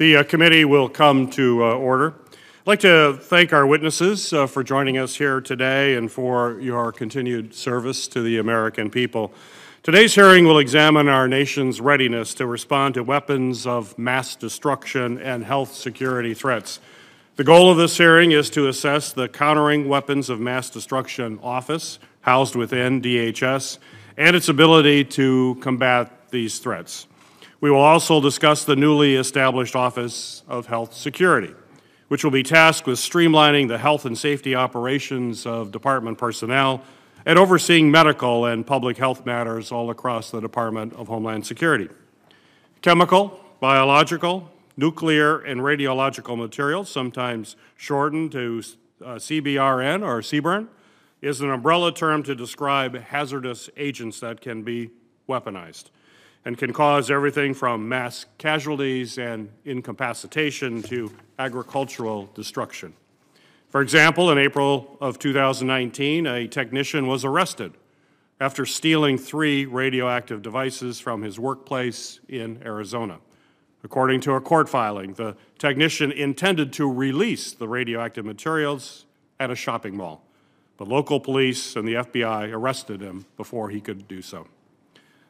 The committee will come to order. I'd like to thank our witnesses for joining us here today and for your continued service to the American people. Today's hearing will examine our nation's readiness to respond to weapons of mass destruction and health security threats. The goal of this hearing is to assess the Countering Weapons of Mass Destruction Office, housed within DHS, and its ability to combat these threats. We will also discuss the newly established Office of Health Security, which will be tasked with streamlining the health and safety operations of department personnel and overseeing medical and public health matters all across the Department of Homeland Security. Chemical, biological, nuclear, and radiological materials, sometimes shortened to CBRN or CBRN, is an umbrella term to describe hazardous agents that can be weaponized and can cause everything from mass casualties and incapacitation to agricultural destruction. For example, in April of 2019, a technician was arrested after stealing 3 radioactive devices from his workplace in Arizona. According to a court filing, the technician intended to release the radioactive materials at a shopping mall, but local police and the FBI arrested him before he could do so.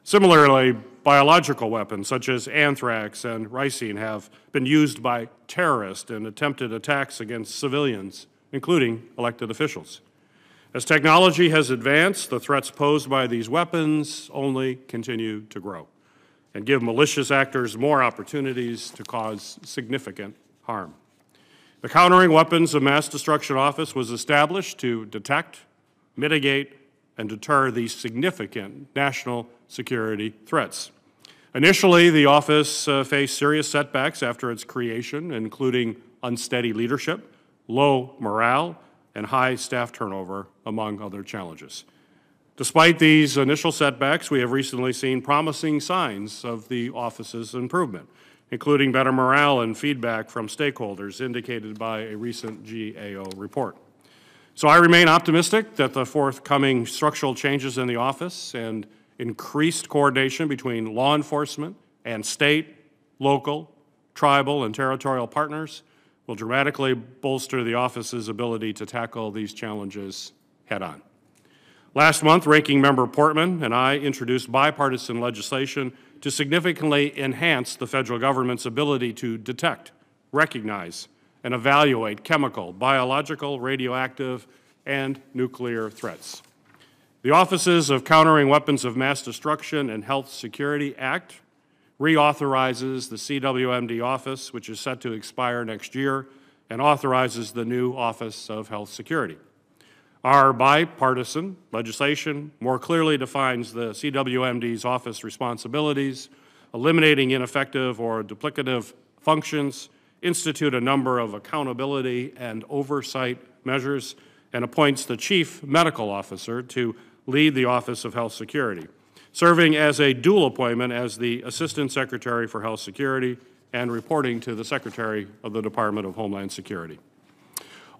Similarly, biological weapons such as anthrax and ricin have been used by terrorists in attempted attacks against civilians, including elected officials. As technology has advanced, the threats posed by these weapons only continue to grow and give malicious actors more opportunities to cause significant harm. The Countering Weapons of Mass Destruction Office was established to detect, mitigate, and deter these significant national security threats. Initially, the office faced serious setbacks after its creation, including unsteady leadership, low morale, and high staff turnover, among other challenges. Despite these initial setbacks, we have recently seen promising signs of the office's improvement, including better morale and feedback from stakeholders indicated by a recent GAO report. So I remain optimistic that the forthcoming structural changes in the office and increased coordination between law enforcement and state, local, tribal, and territorial partners will dramatically bolster the office's ability to tackle these challenges head-on. Last month, Ranking Member Portman and I introduced bipartisan legislation to significantly enhance the federal government's ability to detect, recognize, and evaluate chemical, biological, radioactive, and nuclear threats. The Offices of Countering Weapons of Mass Destruction and Health Security Act reauthorizes the Cwmd office, which is set to expire next year, and authorizes the new Office of Health Security. Our bipartisan legislation more clearly defines the Cwmd's office responsibilities, eliminating ineffective or duplicative functions, institute a number of accountability and oversight measures, and appoints the Chief Medical Officer to lead the Office of Health Security, serving as a dual appointment as the Assistant Secretary for Health Security and reporting to the Secretary of the Department of Homeland Security.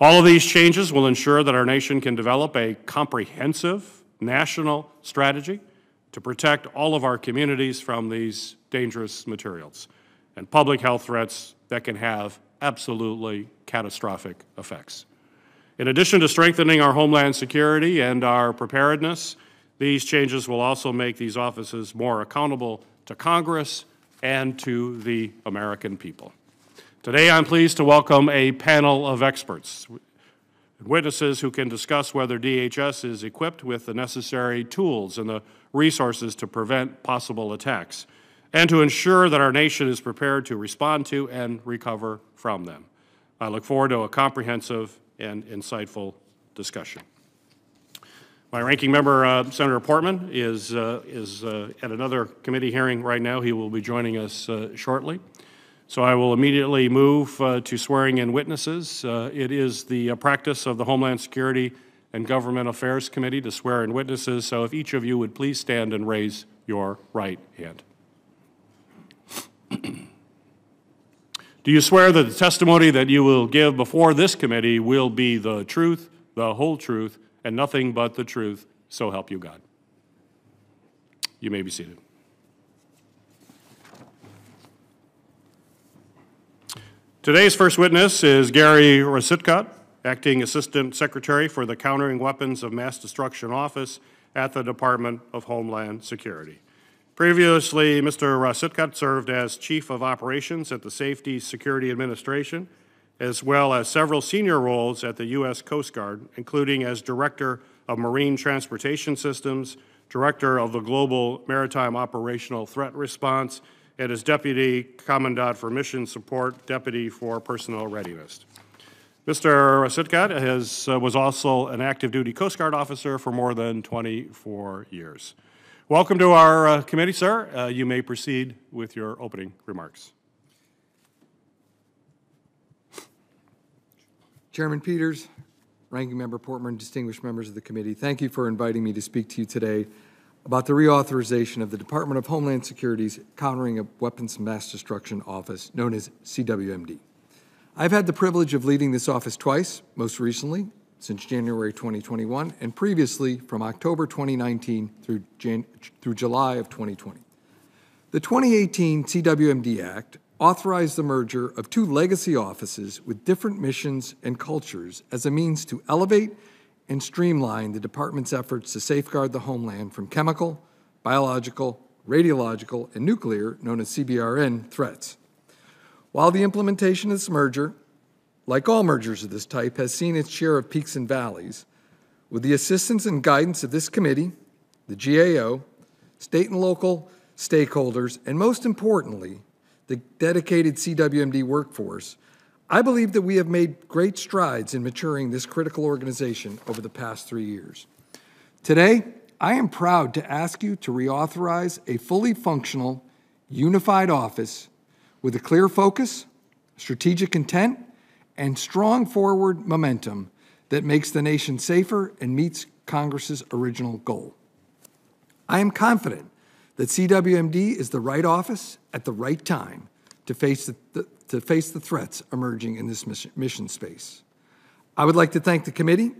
All of these changes will ensure that our nation can develop a comprehensive national strategy to protect all of our communities from these dangerous materials and public health threats that can have absolutely catastrophic effects. In addition to strengthening our homeland security and our preparedness, these changes will also make these offices more accountable to Congress and to the American people. Today, I'm pleased to welcome a panel of experts, witnesses who can discuss whether DHS is equipped with the necessary tools and the resources to prevent possible attacks, and to ensure that our nation is prepared to respond to and recover from them. I look forward to a comprehensive and insightful discussion. My ranking member, Senator Portman, is at another committee hearing right now. He will be joining us shortly. So I will immediately move to swearing in witnesses. It is the practice of the Homeland Security and Government Affairs Committee to swear in witnesses. So if each of you would please stand and raise your right hand. Do you swear that the testimony that you will give before this committee will be the truth, the whole truth, and nothing but the truth, so help you God? You may be seated. Today's first witness is Gary Rasitkat, Acting Assistant Secretary for the Countering Weapons of Mass Destruction Office at the Department of Homeland Security. Previously, Mr. Rasitkat served as Chief of Operations at the Safety Security Administration, as well as several senior roles at the U.S. Coast Guard, including as Director of Marine Transportation Systems, Director of the Global Maritime Operational Threat Response, and as Deputy Commandant for Mission Support, Deputy for Personnel Readiness. Mr. Rasitkat was also an active duty Coast Guard officer for more than 24 years. Welcome to our committee, sir. You may proceed with your opening remarks. Chairman Peters, Ranking Member Portman, distinguished members of the committee, thank you for inviting me to speak to you today about the reauthorization of the Department of Homeland Security's Countering of Weapons of Mass Destruction Office, known as Cwmd. I've had the privilege of leading this office twice, most recently since January 2021, and previously from October 2019 through July of 2020. The 2018 Cwmd Act authorized the merger of two legacy offices with different missions and cultures as a means to elevate and streamline the department's efforts to safeguard the homeland from chemical, biological, radiological, and nuclear, known as CBRN, threats. While the implementation of this merger, like all mergers of this type, has seen its share of peaks and valleys, with the assistance and guidance of this committee, the GAO, state and local stakeholders, and most importantly, the dedicated Cwmd workforce, I believe that we have made great strides in maturing this critical organization over the past 3 years. Today, I am proud to ask you to reauthorize a fully functional, unified office with a clear focus, strategic intent, and strong forward momentum that makes the nation safer and meets Congress's original goal. I am confident that Cwmd is the right office at the right time to face the threats emerging in this mission space. I would like to thank the committee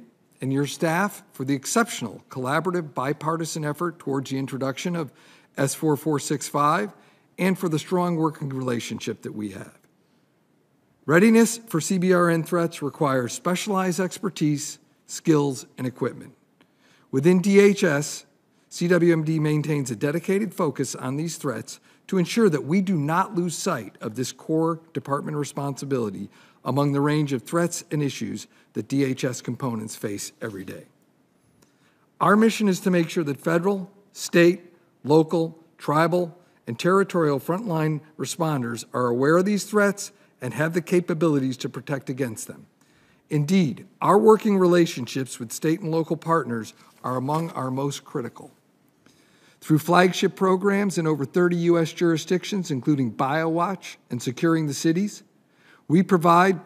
and your staff for the exceptional collaborative bipartisan effort towards the introduction of S4465 and for the strong working relationship that we have. Readiness for CBRN threats requires specialized expertise, skills, and equipment. Within DHS, Cwmd maintains a dedicated focus on these threats to ensure that we do not lose sight of this core department responsibility among the range of threats and issues that DHS components face every day. Our mission is to make sure that federal, state, local, tribal, and territorial frontline responders are aware of these threats and have the capabilities to protect against them. Indeed, our working relationships with state and local partners are among our most critical. Through flagship programs in over 30 U.S. jurisdictions, including BioWatch and Securing the Cities, we provide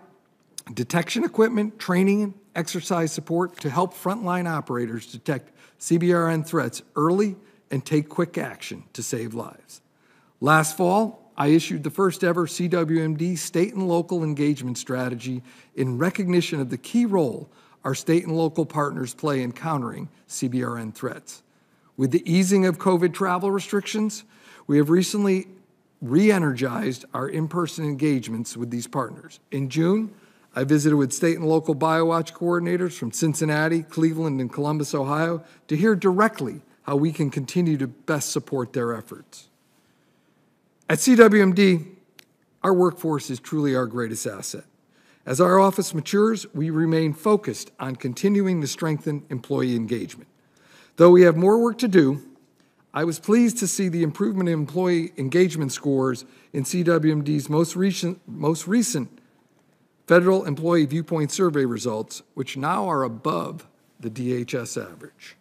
detection equipment, training, and exercise support to help frontline operators detect CBRN threats early and take quick action to save lives. Last fall, I issued the first ever Cwmd state and local engagement strategy in recognition of the key role our state and local partners play in countering CBRN threats. With the easing of COVID travel restrictions, we have recently re-energized our in-person engagements with these partners. In June, I visited with state and local BioWatch coordinators from Cincinnati, Cleveland, and Columbus, Ohio, to hear directly how we can continue to best support their efforts. At Cwmd, our workforce is truly our greatest asset. As our office matures, we remain focused on continuing to strengthen employee engagement. Though we have more work to do, I was pleased to see the improvement in employee engagement scores in Cwmd's most recent Federal Employee Viewpoint Survey results, which now are above the DHS average.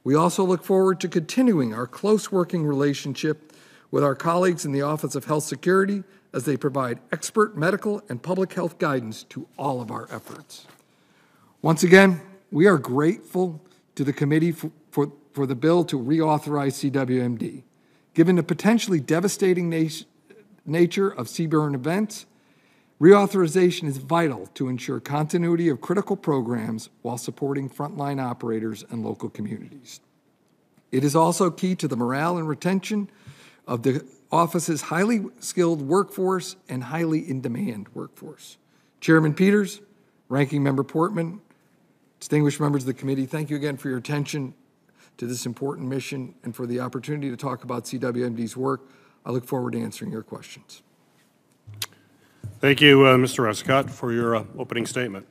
We also look forward to continuing our close working relationship with our colleagues in the Office of Health Security as they provide expert medical and public health guidance to all of our efforts. Once again, we are grateful to the committee for the bill to reauthorize Cwmd. Given the potentially devastating nature of CBRN events, reauthorization is vital to ensure continuity of critical programs while supporting frontline operators and local communities. It is also key to the morale and retention of office's highly skilled workforce and highly in-demand workforce. Chairman Peters, Ranking Member Portman, distinguished members of the committee, thank you again for your attention to this important mission and for the opportunity to talk about Cwmd's work. I look forward to answering your questions. Thank you, Mr. Rescott, for your opening statement.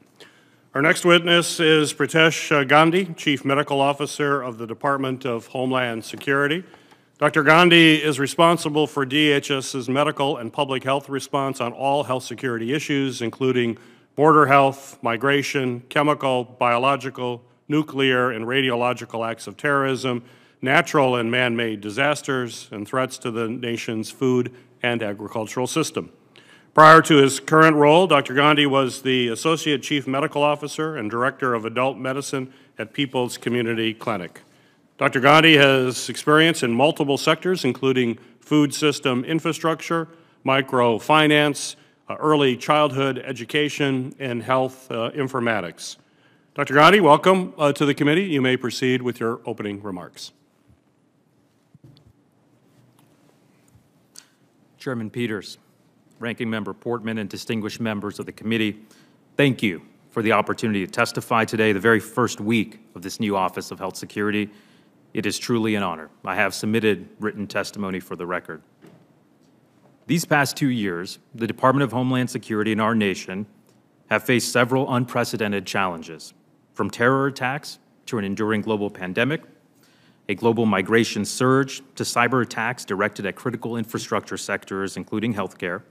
Our next witness is Pritesh Gandhi, Chief Medical Officer of the Department of Homeland Security. Dr. Gandhi is responsible for DHS's medical and public health response on all health security issues, including border health, migration, chemical, biological, nuclear, and radiological acts of terrorism, natural and man-made disasters, and threats to the nation's food and agricultural system. Prior to his current role, Dr. Gandhi was the Associate Chief Medical Officer and Director of Adult Medicine at People's Community Clinic. Dr. Gandhi has experience in multiple sectors, including food system infrastructure, microfinance, early childhood education, and health informatics. Dr. Gandhi, welcome to the committee. You may proceed with your opening remarks. Chairman Peters, Ranking Member Portman, and distinguished members of the committee, thank you for the opportunity to testify today, the very first week of this new Office of Health Security. It is truly an honor. I have submitted written testimony for the record. These past 2 years, the Department of Homeland Security and our nation have faced several unprecedented challenges, from terror attacks to an enduring global pandemic, a global migration surge to cyber attacks directed at critical infrastructure sectors, including healthcare,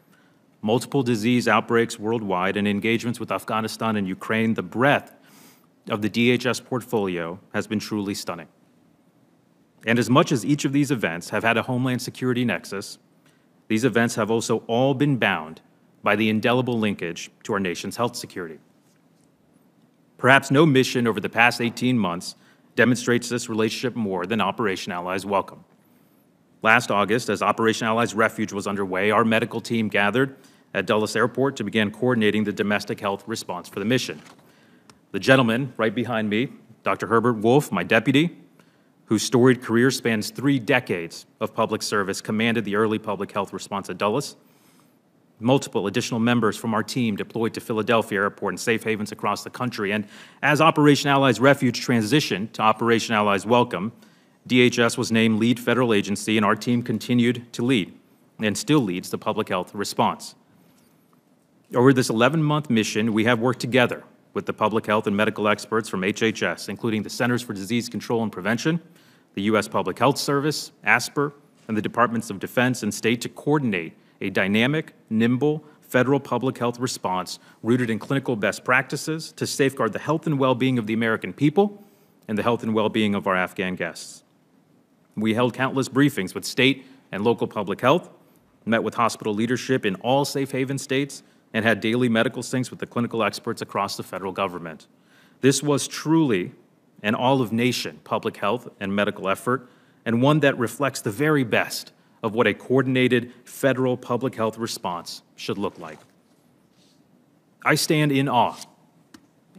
multiple disease outbreaks worldwide, and engagements with Afghanistan and Ukraine. The breadth of the DHS portfolio has been truly stunning. And as much as each of these events have had a Homeland Security nexus, these events have also all been bound by the indelible linkage to our nation's health security. Perhaps no mission over the past 18 months demonstrates this relationship more than Operation Allies Welcome. Last August, as Operation Allies Refuge was underway, our medical team gathered at Dulles Airport to begin coordinating the domestic health response for the mission. The gentleman right behind me, Dr. Herbert Wolf, my deputy, whose storied career spans 3 decades of public service, commanded the early public health response at Dulles. Multiple additional members from our team deployed to Philadelphia Airport and safe havens across the country. And as Operation Allies Refuge transitioned to Operation Allies Welcome, DHS was named lead federal agency, and our team continued to lead and still leads the public health response. Over this 11-month mission, we have worked together with the public health and medical experts from HHS, including the Centers for Disease Control and Prevention, the U.S. Public Health Service, ASPR, and the Departments of Defense and State to coordinate a dynamic, nimble, federal public health response rooted in clinical best practices to safeguard the health and well-being of the American people and the health and well-being of our Afghan guests. We held countless briefings with state and local public health, met with hospital leadership in all safe haven states, and had daily medical syncs with the clinical experts across the federal government. This was truly an all-of-nation public health and medical effort, and one that reflects the very best of what a coordinated federal public health response should look like. I stand in awe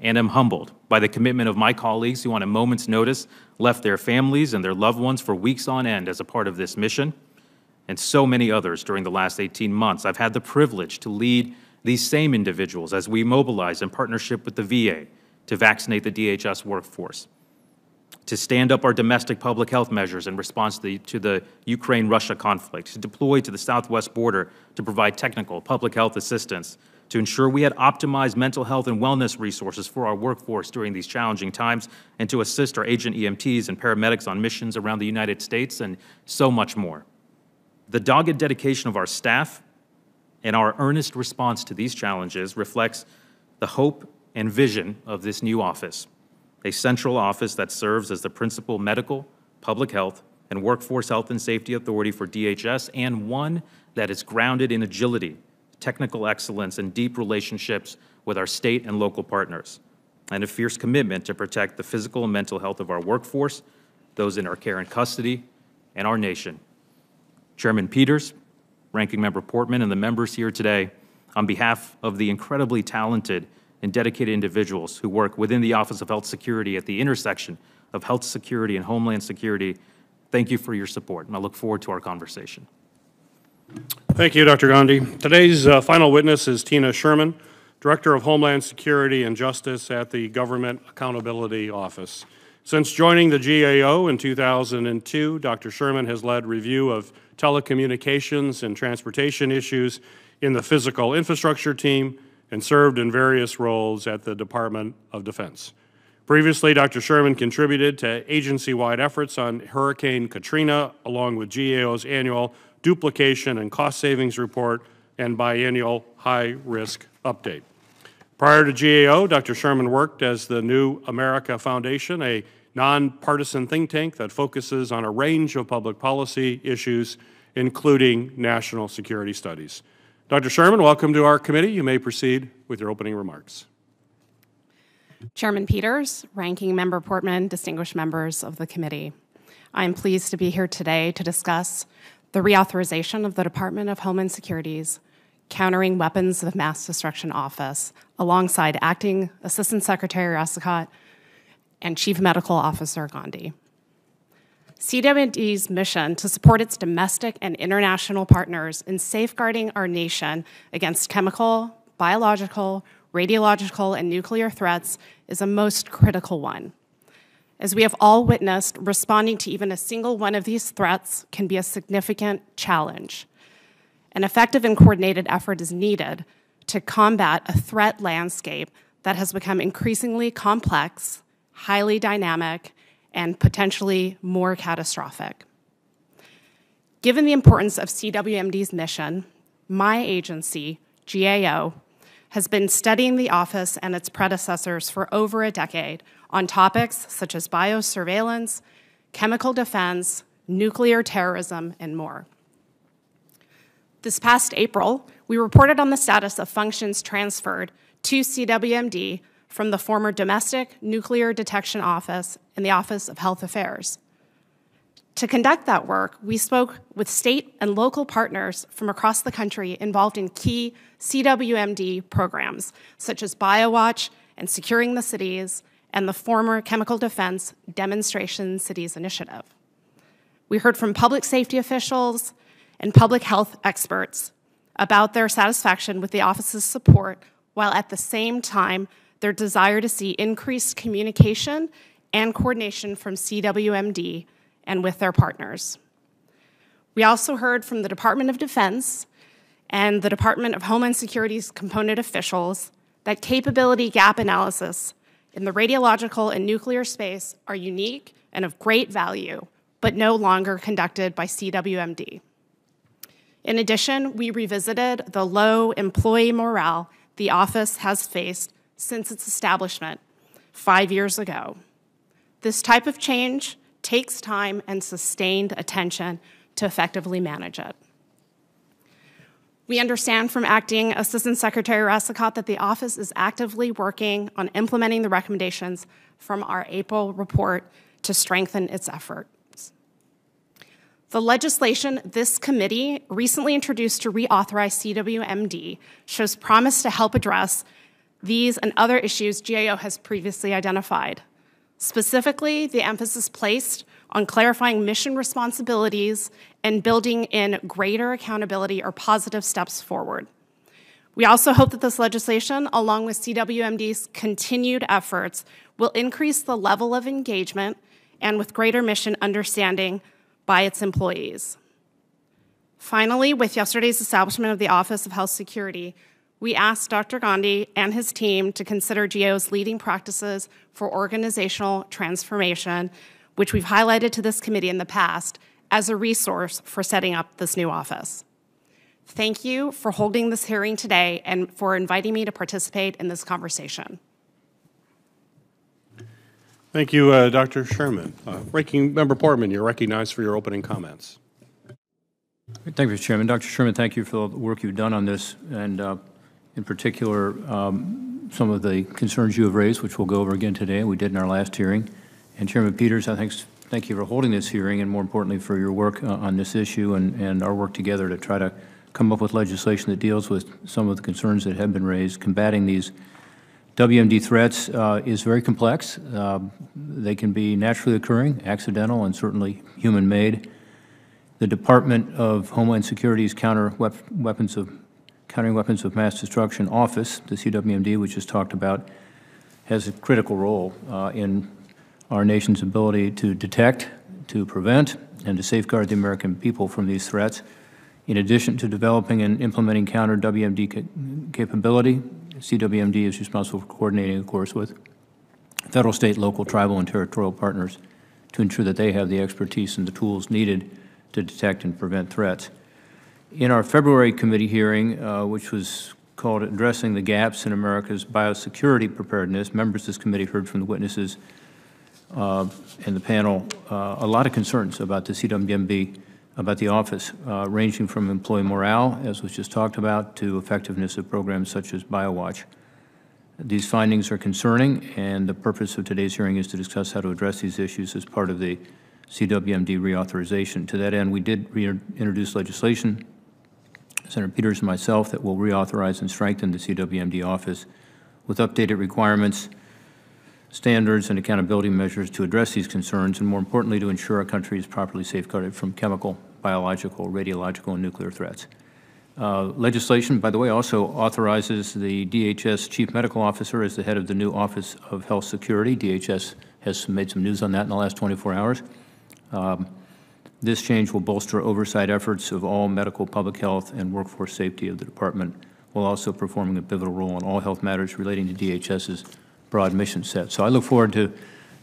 and am humbled by the commitment of my colleagues who on a moment's notice left their families and their loved ones for weeks on end as a part of this mission, and so many others during the last 18 months. I've had the privilege to lead these same individuals as we mobilize in partnership with the VA to vaccinate the DHS workforce, to stand up our domestic public health measures in response to the Ukraine-Russia conflict, to deploy to the southwest border to provide technical public health assistance, to ensure we had optimized mental health and wellness resources for our workforce during these challenging times, and to assist our agent EMTs and paramedics on missions around the United States, and so much more. The dogged dedication of our staff and our earnest response to these challenges reflects the hope and vision of this new office, a central office that serves as the principal medical, public health, and workforce health and safety authority for DHS, and one that is grounded in agility, technical excellence, and deep relationships with our state and local partners, and a fierce commitment to protect the physical and mental health of our workforce, those in our care and custody, and our nation. Chairman Peters, Ranking Member Portman, and the members here today, on behalf of the incredibly talented and dedicated individuals who work within the Office of Health Security at the intersection of health security and homeland security, thank you for your support, and I look forward to our conversation. Thank you, Dr. Gandhi. Today's final witness is Tina Sherman, Director of Homeland Security and Justice at the Government Accountability Office. Since joining the GAO in 2002, Dr. Sherman has led review of telecommunications and transportation issues in the physical infrastructure team and served in various roles at the Department of Defense. Previously, Dr. Sherman contributed to agency-wide efforts on Hurricane Katrina, along with GAO's annual duplication and cost savings report and biennial high-risk update. Prior to GAO, Dr. Sherman worked as the New America Foundation, a nonpartisan think tank that focuses on a range of public policy issues, including national security studies. Dr. Sherman, welcome to our committee. You may proceed with your opening remarks. Chairman Peters, Ranking Member Portman, distinguished members of the committee. I am pleased to be here today to discuss the reauthorization of the Department of Homeland Security's Countering Weapons of Mass Destruction Office, alongside Acting Assistant Secretary Rassicot and Chief Medical Officer Gandhi. CWMD's mission to support its domestic and international partners in safeguarding our nation against chemical, biological, radiological, and nuclear threats is a most critical one. As we have all witnessed, responding to even a single one of these threats can be a significant challenge. An effective and coordinated effort is needed to combat a threat landscape that has become increasingly complex, highly dynamic, and potentially more catastrophic. Given the importance of CWMD's mission, my agency, GAO, has been studying the office and its predecessors for over a decade on topics such as biosurveillance, chemical defense, nuclear terrorism, and more. This past April, we reported on the status of functions transferred to CWMD from the former Domestic Nuclear Detection Office and the Office of Health Affairs. To conduct that work, we spoke with state and local partners from across the country involved in key CWMD programs, such as BioWatch and Securing the Cities, and the former Chemical Defense Demonstration Cities Initiative. We heard from public safety officials and public health experts about their satisfaction with the office's support, while at the same time, their desire to see increased communication and coordination from CWMD and with their partners. We also heard from the Department of Defense and the Department of Homeland Security's component officials that capability gap analysis in the radiological and nuclear space are unique and of great value, but no longer conducted by CWMD. In addition, we revisited the low employee morale the office has faced since its establishment 5 years ago. This type of change takes time and sustained attention to effectively manage it. We understand from Acting Assistant Secretary Rassicot that the office is actively working on implementing the recommendations from our April report to strengthen its efforts. The legislation this committee recently introduced to reauthorize CWMD shows promise to help address these and other issues GAO has previously identified. Specifically, the emphasis placed on clarifying mission responsibilities and building in greater accountability are positive steps forward. We also hope that this legislation, along with CWMD's continued efforts, will increase the level of engagement and with greater mission understanding by its employees. Finally, with yesterday's establishment of the Office of Health Security, we asked Dr. Gandhi and his team to consider GAO's leading practices for organizational transformation, which we've highlighted to this committee in the past, as a resource for setting up this new office. Thank you for holding this hearing today and for inviting me to participate in this conversation. Thank you, Dr. Sherman. Ranking Member Portman, you're recognized for your opening comments. Thank you, Mr. Chairman. Dr. Sherman, thank you for the work you've done on this, and in particular, some of the concerns you have raised, which we'll go over again today, we did in our last hearing. And Chairman Peters, thank you for holding this hearing, and more importantly, for your work on this issue and our work together to try to come up with legislation that deals with some of the concerns that have been raised. Combating these WMD threats is very complex. They can be naturally occurring, accidental, and certainly human-made. The Department of Homeland Security's Countering Weapons of Mass Destruction Office, the CWMD, which is talked about, has a critical role in our nation's ability to detect, to prevent, and to safeguard the American people from these threats. In addition to developing and implementing counter-WMD capability, CWMD is responsible for coordinating, of course, with federal, state, local, tribal, and territorial partners to ensure that they have the expertise and the tools needed to detect and prevent threats. In our February committee hearing, which was called Addressing the Gaps in America's Biosecurity Preparedness, members of this committee heard from the witnesses and the panel a lot of concerns about the CWMD, about the office, ranging from employee morale, as was just talked about, to effectiveness of programs such as BioWatch. These findings are concerning, and the purpose of today's hearing is to discuss how to address these issues as part of the CWMD reauthorization. To that end, we did introduce legislation, Senator Peters and myself, that will reauthorize and strengthen the CWMD office with updated requirements, standards, and accountability measures to address these concerns, and more importantly, to ensure our country is properly safeguarded from chemical, biological, radiological, and nuclear threats. Legislation, by the way, also authorizes the DHS Chief Medical Officer as the head of the new Office of Health Security. DHS has made some news on that in the last 24 hours. This change will bolster oversight efforts of all medical, public health, and workforce safety of the department, while also performing a pivotal role in all health matters relating to DHS's broad mission set. So I look forward to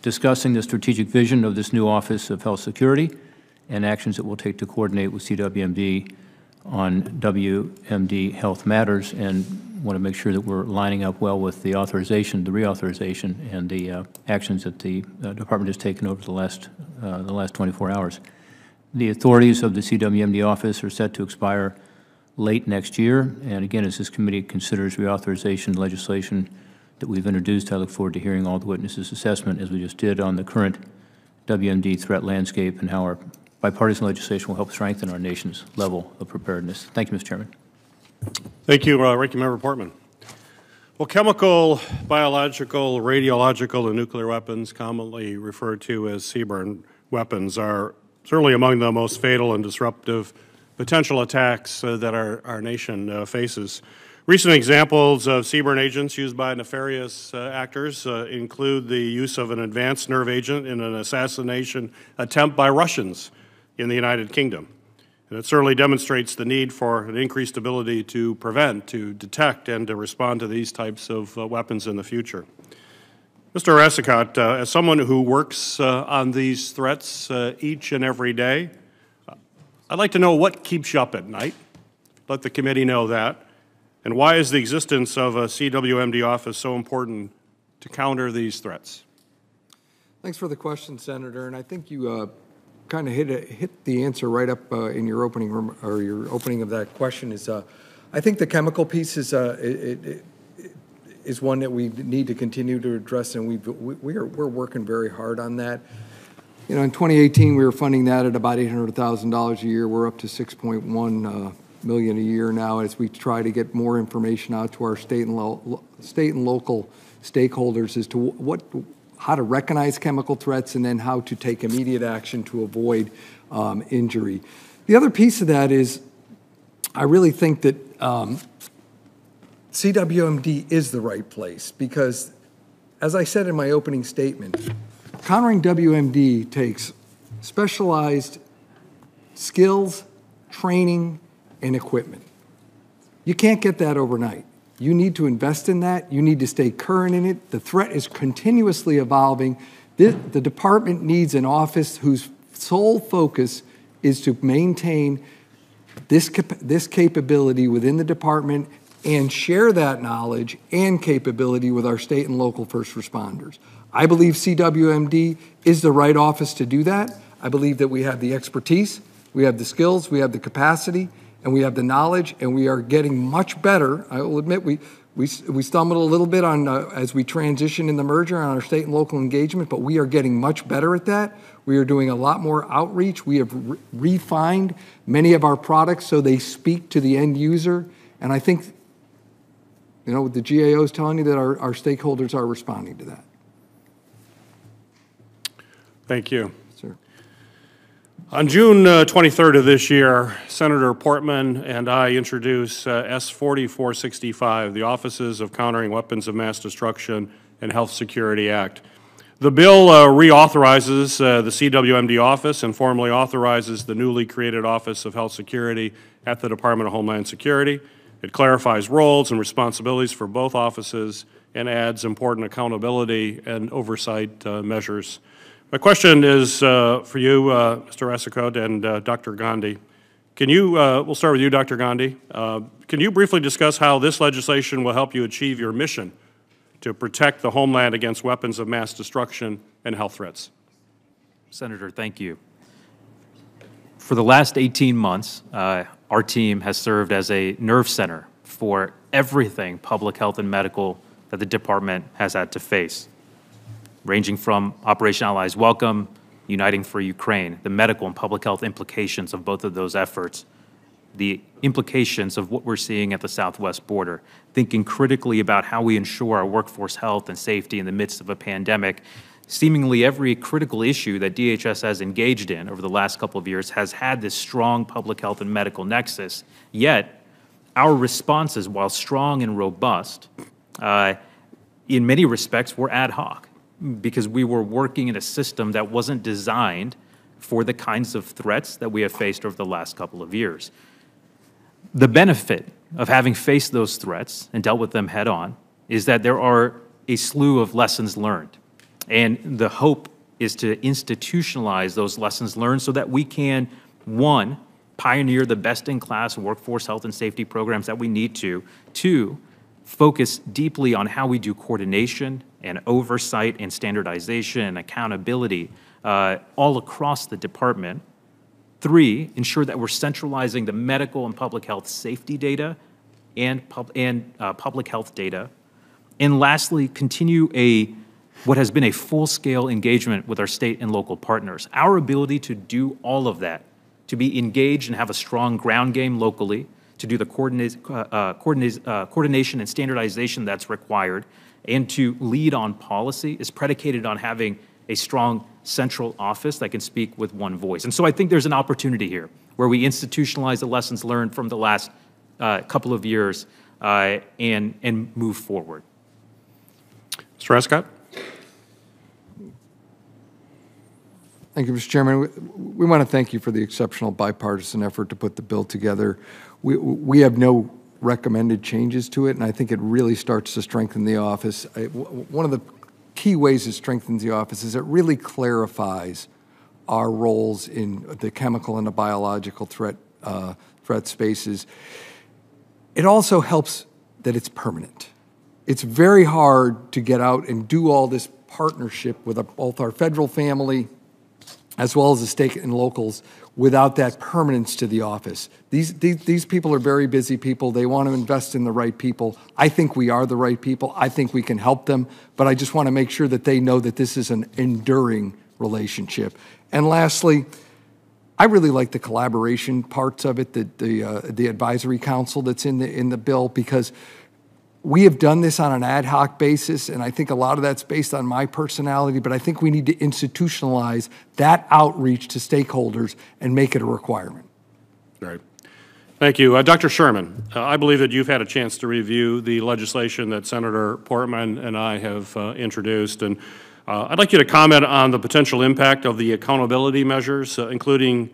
discussing the strategic vision of this new Office of Health Security and actions it will take to coordinate with CWMD on WMD health matters, and want to make sure that we're lining up well with the authorization, the reauthorization, and the actions that the department has taken over the last 24 hours. The authorities of the CWMD office are set to expire late next year, and again, as this committee considers reauthorization legislation that we've introduced, I look forward to hearing all the witnesses' assessment, as we just did, on the current WMD threat landscape and how our bipartisan legislation will help strengthen our nation's level of preparedness. Thank you, Mr. Chairman. Thank you, Ranking Member Portman. Well, chemical, biological, radiological, and nuclear weapons, commonly referred to as CBRN weapons, are certainly among the most fatal and disruptive potential attacks that our nation faces. Recent examples of CBRN agents used by nefarious actors include the use of an advanced nerve agent in an assassination attempt by Russians in the United Kingdom. And it certainly demonstrates the need for an increased ability to prevent, to detect, and to respond to these types of weapons in the future. Mr. Rasicot, as someone who works on these threats each and every day, I'd like to know what keeps you up at night. Let the committee know that. And why is the existence of a CWMD office so important to counter these threats? Thanks for the question, Senator. And I think you kind of hit the answer right up in your opening or your opening of that question. Is I think the chemical piece is one that we need to continue to address, and we're working very hard on that. You know, in 2018, we were funding that at about $800,000 a year. We're up to $6.1 million a year now, as we try to get more information out to our state and local stakeholders as to how to recognize chemical threats and then how to take immediate action to avoid injury. The other piece of that is I really think that CWMD is the right place because, as I said in my opening statement, countering WMD takes specialized skills, training, and equipment. You can't get that overnight. You need to invest in that. You need to stay current in it. The threat is continuously evolving. The department needs an office whose sole focus is to maintain this capability within the department and share that knowledge and capability with our state and local first responders. I believe CWMD is the right office to do that. I believe that we have the expertise, we have the skills, we have the capacity, and we have the knowledge, and we are getting much better. I will admit we stumbled a little bit on as we transition in the merger on our state and local engagement, but we are getting much better at that. We are doing a lot more outreach. We have refined many of our products so they speak to the end user, and I think, you know, the GAO is telling you that our stakeholders are responding to that. Thank you. Sir. On June 23rd of this year, Senator Portman and I introduced S. 4465, the Offices of Countering Weapons of Mass Destruction and Health Security Act. The bill reauthorizes the Cwmd office and formally authorizes the newly created Office of Health Security at the Department of Homeland Security. It clarifies roles and responsibilities for both offices and adds important accountability and oversight measures. My question is for you, Mr. Rasicot, and Dr. Gandhi. Can you, we'll start with you, Dr. Gandhi. Can you briefly discuss how this legislation will help you achieve your mission to protect the homeland against weapons of mass destruction and health threats? Senator, thank you. For the last 18 months, our team has served as a nerve center for everything public health and medical that the department has had to face, ranging from Operation Allies Welcome, Uniting for Ukraine, the medical and public health implications of both of those efforts, the implications of what we're seeing at the southwest border, thinking critically about how we ensure our workforce health and safety in the midst of a pandemic. Seemingly every critical issue that DHS has engaged in over the last couple of years has had this strong public health and medical nexus, yet our responses, while strong and robust, in many respects were ad hoc, because we were working in a system that wasn't designed for the kinds of threats that we have faced over the last couple of years. The benefit of having faced those threats and dealt with them head on is that there are a slew of lessons learned. And the hope is to institutionalize those lessons learned so that we can, one, pioneer the best-in-class workforce health and safety programs that we need to, two, focus deeply on how we do coordination and oversight and standardization and accountability all across the department. Three, ensure that we're centralizing the medical and public health safety data and public health data. And lastly, continue what has been a full-scale engagement with our state and local partners. Our ability to do all of that, to be engaged and have a strong ground game locally, to do the coordination and standardization that's required, and to lead on policy is predicated on having a strong central office that can speak with one voice. And so I think there's an opportunity here where we institutionalize the lessons learned from the last couple of years and move forward. Mr. Rasicot? Thank you, Mr. Chairman. We want to thank you for the exceptional bipartisan effort to put the bill together. We have no recommended changes to it, and I think it really starts to strengthen the office. One of the key ways it strengthens the office is it really clarifies our roles in the chemical and the biological threat spaces. It also helps that it's permanent. It's very hard to get out and do all this partnership with both our federal family as well as the state and locals without that permanence to the office. These people are very busy people. They want to invest in the right people. I think we are the right people. I think we can help them, but I just want to make sure that they know that this is an enduring relationship. And lastly, I really like the collaboration parts of it, the advisory council that's in the bill, because we have done this on an ad hoc basis, and I think a lot of that's based on my personality, but I think we need to institutionalize that outreach to stakeholders and make it a requirement. All right. Thank you. Dr. Sherman, I believe that you've had a chance to review the legislation that Senator Portman and I have introduced, and I'd like you to comment on the potential impact of the accountability measures, included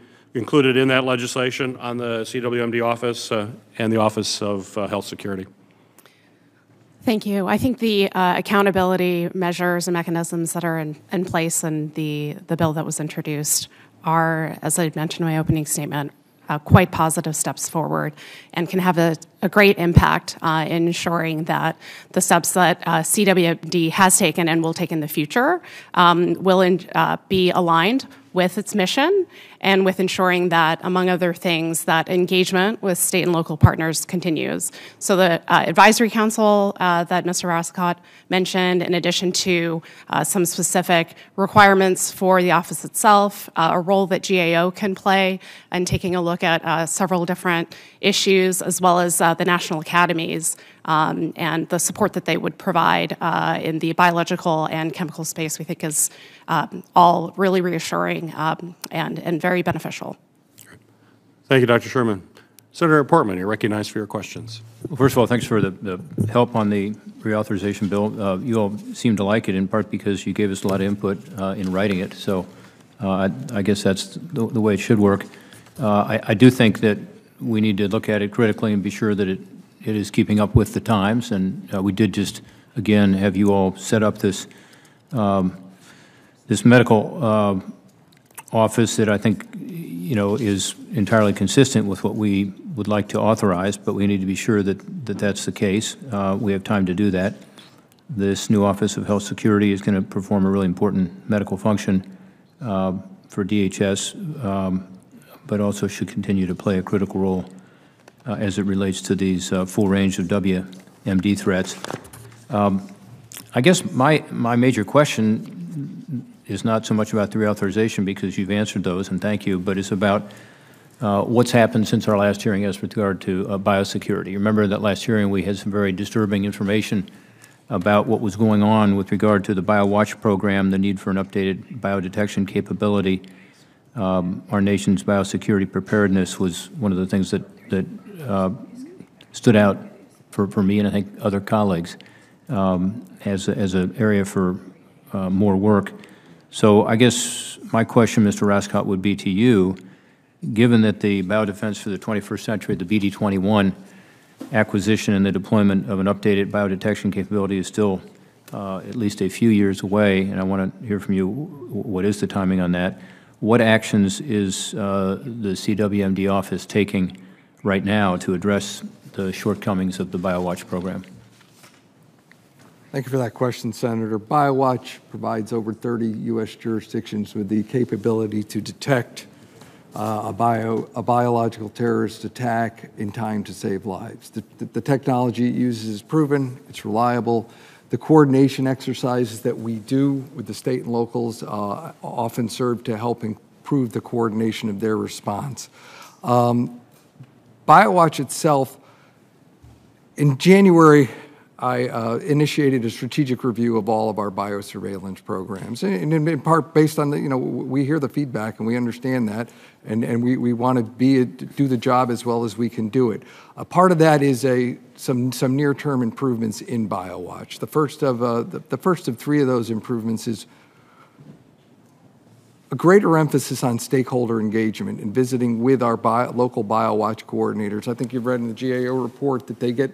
in that legislation on the Cwmd office and the Office of Health Security. Thank you. I think the accountability measures and mechanisms that are in place in the bill that was introduced are, as I mentioned in my opening statement, quite positive steps forward and can have a great impact in ensuring that the steps that Cwmd has taken and will take in the future will be aligned with its mission and with ensuring that, among other things, that engagement with state and local partners continues. So the advisory council that Mr. Rasicot mentioned, in addition to some specific requirements for the office itself, a role that GAO can play in taking a look at several different issues, as well as the national academies and the support that they would provide in the biological and chemical space, we think is all really reassuring and very beneficial. Thank you, Dr. Sherman. Senator Portman, you're recognized for your questions. Well, first of all, thanks for the help on the reauthorization bill. You all seem to like it in part because you gave us a lot of input in writing it, so I guess that's the way it should work. I do think that we need to look at it critically and be sure that it is keeping up with the times, and we did just, again, have you all set up this, this medical office that I think, you know, is entirely consistent with what we would like to authorize, but we need to be sure that that's the case. We have time to do that. This new Office of Health Security is going to perform a really important medical function for DHS, but also should continue to play a critical role as it relates to these full range of WMD threats. I guess my major question is not so much about the reauthorization, because you've answered those, and thank you, but it's about what's happened since our last hearing as with regard to biosecurity. Remember that last hearing we had some very disturbing information about what was going on with regard to the BioWatch program, the need for an updated biodetection capability. Our nation's biosecurity preparedness was one of the things that stood out for me and I think other colleagues as an area for more work. So I guess my question, Mr. Rascott, would be to you, given that the biodefense for the 21st century, the BD-21 acquisition and the deployment of an updated biodetection capability is still at least a few years away, and I want to hear from you, what is the timing on that? What actions is the Cwmd office taking right now to address the shortcomings of the BioWatch program? Thank you for that question, Senator. BioWatch provides over 30 U.S. jurisdictions with the capability to detect a biological terrorist attack in time to save lives. The technology it uses is proven, it's reliable. The coordination exercises that we do with the state and locals often serve to help improve the coordination of their response. BioWatch itself, in January, I initiated a strategic review of all of our biosurveillance programs, and in part based on the, we hear the feedback and we understand that, and we want to do the job as well as we can do it. A part of that is some near-term improvements in BioWatch. The first of three of those improvements is a greater emphasis on stakeholder engagement and visiting with our local BioWatch coordinators. I think you've read in the GAO report that they get,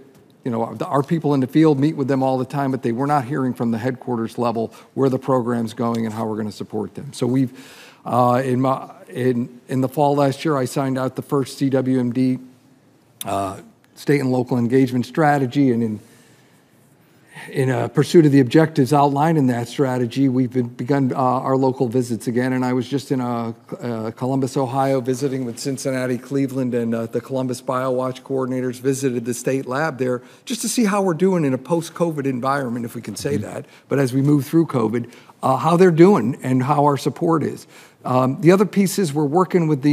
our people in the field meet with them all the time, but we're not hearing from the headquarters level where the program's going and how we're going to support them. So we've, in the fall last year, I signed out the first Cwmd state and local engagement strategy, and in pursuit of the objectives outlined in that strategy, we've begun our local visits again, and I was just in Columbus, Ohio, visiting with Cincinnati, Cleveland, and the Columbus BioWatch coordinators visited the state lab there just to see how we're doing in a post-COVID environment, if we can say that, but as we move through COVID, how they're doing and how our support is. The other piece is we're working with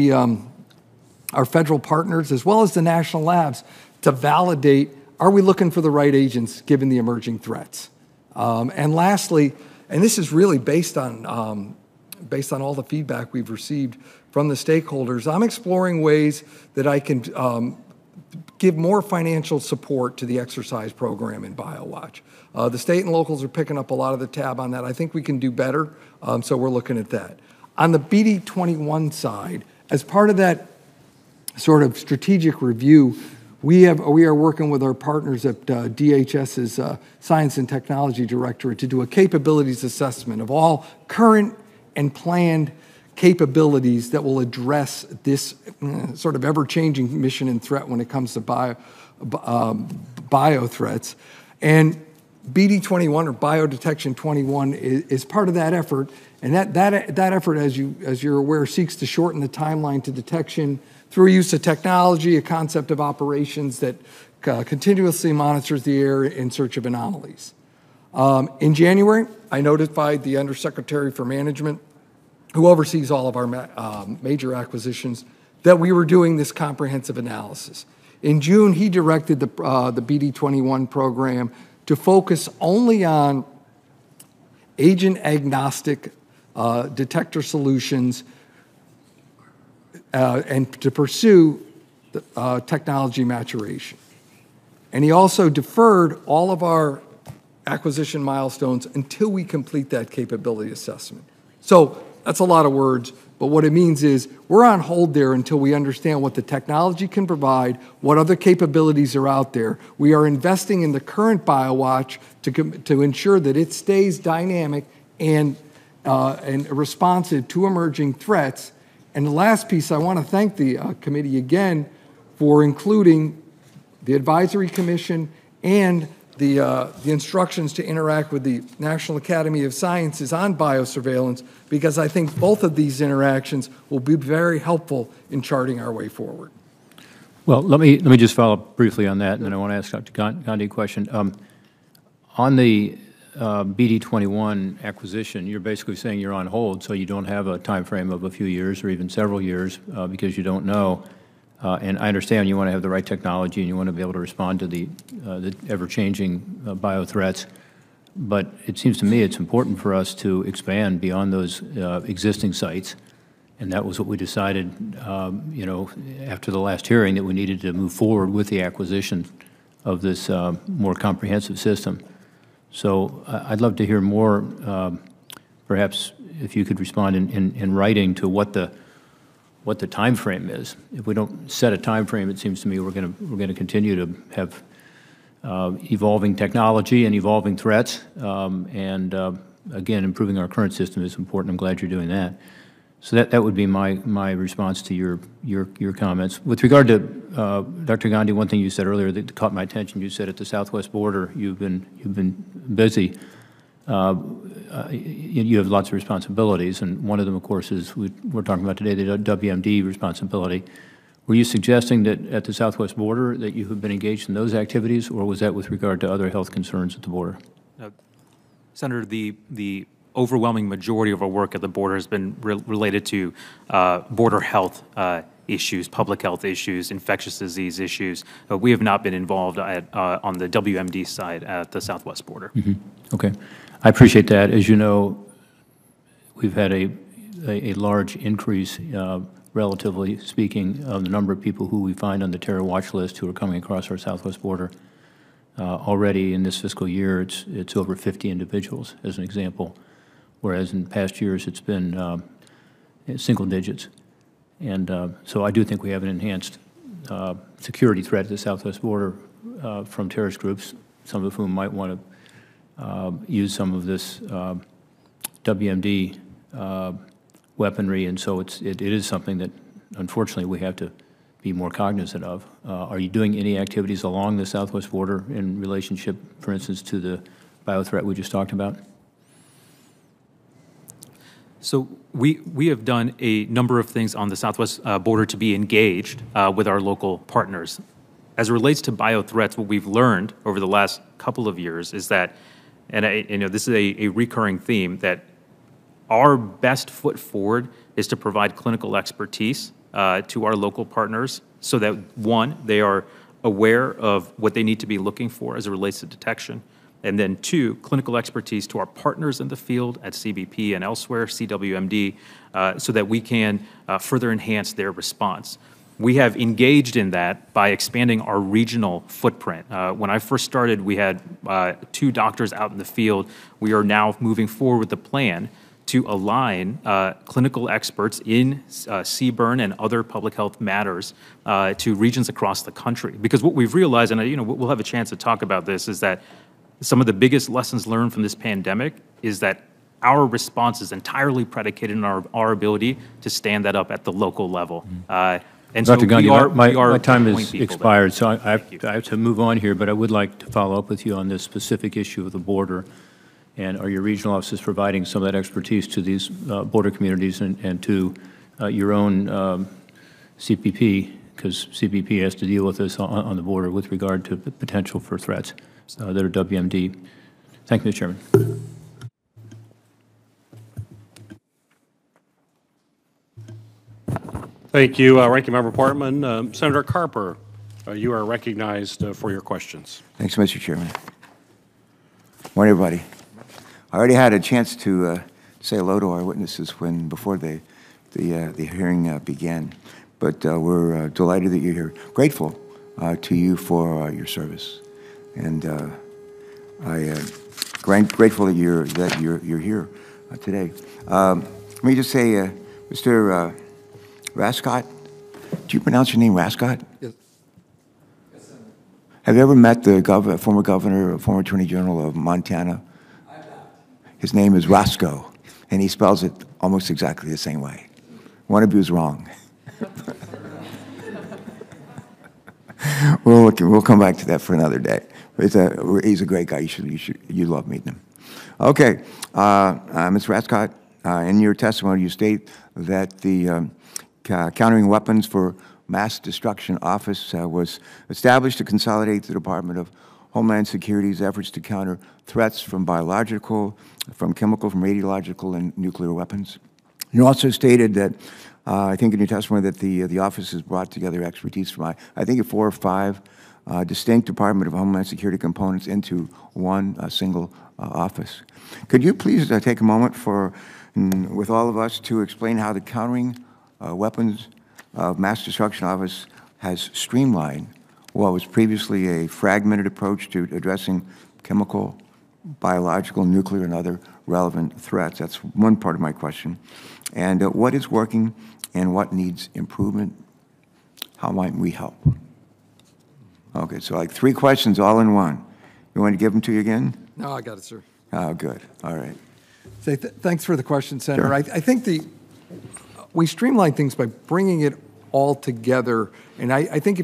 our federal partners as well as the national labs to validate, are we looking for the right agents given the emerging threats? And lastly, and this is really based on all the feedback we've received from the stakeholders, I'm exploring ways that I can give more financial support to the exercise program in BioWatch. The state and locals are picking up a lot of the tab on that. I think we can do better, so we're looking at that. On the BD-21 side, as part of that sort of strategic review, we are working with our partners at DHS's Science and Technology Directorate to do a capabilities assessment of all current and planned capabilities that will address this sort of ever-changing mission and threat when it comes to bio threats. And BD-21 or Biodetection 21 is part of that effort, and that effort, as you're aware, seeks to shorten the timeline to detection through use of technology, a concept of operations that continuously monitors the air in search of anomalies. In January, I notified the Undersecretary for Management, who oversees all of our major acquisitions, that we were doing this comprehensive analysis. In June, he directed the BD-21 program to focus only on agent-agnostic detector solutions and to pursue technology maturation. And he also deferred all of our acquisition milestones until we complete that capability assessment. So that's a lot of words, but what it means is we're on hold there until we understand what the technology can provide, what other capabilities are out there. We are investing in the current BioWatch to ensure that it stays dynamic and responsive to emerging threats. And the last piece, I want to thank the committee again for including the Advisory Commission and the instructions to interact with the National Academy of Sciences on biosurveillance, because I think both of these interactions will be very helpful in charting our way forward. Well, let me just follow up briefly on that, and then I want to ask Dr. Gandhi a question. On the BD-21 acquisition, you're basically saying you're on hold, so you don't have a time frame of a few years or even several years because you don't know. And I understand you want to have the right technology and you want to be able to respond to the ever-changing bio threats. But it seems to me it's important for us to expand beyond those existing sites. And that was what we decided, after the last hearing, that we needed to move forward with the acquisition of this more comprehensive system. So I'd love to hear more, perhaps if you could respond in writing to what the time frame is. If we don't set a time frame, it seems to me we're going to continue to have evolving technology and evolving threats. Again, improving our current system is important. I'm glad you're doing that. So that would be my response to your comments. With regard to Dr. Gandhi, one thing you said earlier that caught my attention. You said at the southwest border you've been busy. You have lots of responsibilities, and one of them, of course, is we're talking about today, the WMD responsibility. Were you suggesting that at the southwest border that you have been engaged in those activities, or was that with regard to other health concerns at the border? Senator, the overwhelming majority of our work at the border has been related to border health issues, public health issues, infectious disease issues. We have not been involved on the WMD side at the southwest border. Mm-hmm. Okay. I appreciate that. As you know, we've had a large increase, relatively speaking, of the number of people who we find on the terror watch list who are coming across our southwest border. Already in this fiscal year, it's over 50 individuals, as an example, whereas in past years it's been single digits. And so I do think we have an enhanced security threat at the southwest border from terrorist groups, some of whom might want to use some of this WMD weaponry, and so it is something that, unfortunately, we have to be more cognizant of. Are you doing any activities along the southwest border in relationship, for instance, to the bio threat we just talked about? So we have done a number of things on the southwest border to be engaged with our local partners. As it relates to bio threats, what we've learned over the last couple of years is that, and this is a recurring theme, that our best foot forward is to provide clinical expertise to our local partners so that, one, they are aware of what they need to be looking for as it relates to detection, and then two, clinical expertise to our partners in the field at CBP and elsewhere, Cwmd, so that we can further enhance their response. We have engaged in that by expanding our regional footprint. When I first started, we had 2 doctors out in the field. We are now moving forward with the plan to align clinical experts in CBRN and other public health matters to regions across the country. Because what we've realized, and we'll have a chance to talk about this, is that some of the biggest lessons learned from this pandemic is that our response is entirely predicated on our ability to stand that up at the local level. And Dr. so Gandhi, my time has has expired, so I have to move on here, but I would like to follow up with you on this specific issue of the border. And are your regional offices providing some of that expertise to these border communities and to your own CPP, because CBP has to deal with this on the border with regard to the potential for threats that are WMD? Thank you, Mr. Chairman. Thank you, Ranking Member Portman. Senator Carper. You are recognized for your questions. Thanks, Mr. Chairman. Morning, everybody. I already had a chance to say hello to our witnesses before the hearing began, but we're delighted that you're here. Grateful to you for your service, and grateful that you're here today. Let me just say, Mr. Rascott, do you pronounce your name Rascott? Yes. Have you ever met the former governor, former attorney general of Montana? I have not. His name is Roscoe, and he spells it almost exactly the same way. One of you is wrong. We'll come back to that for another day. He's a great guy. You love meeting him. Okay, Ms. Rascott, in your testimony, you state that the Countering Weapons for Mass Destruction Office was established to consolidate the Department of Homeland Security's efforts to counter threats from biological, from chemical, from radiological, and nuclear weapons. You also stated that, I think in your testimony, that the office has brought together expertise from, I think, 4 or 5 distinct Department of Homeland Security components into one single office. Could you please take a moment with all of us to explain how the Countering Weapons of Mass Destruction Office has streamlined what was previously a fragmented approach to addressing chemical, biological, nuclear, and other relevant threats? That's one part of my question. And what is working and what needs improvement? How might we help? Okay, so like 3 questions all in one. You want to give them to you again? No, I got it, sir. Oh, good. All right. Thanks for the question, Senator. Sure. I think we streamline things by bringing it all together. And I think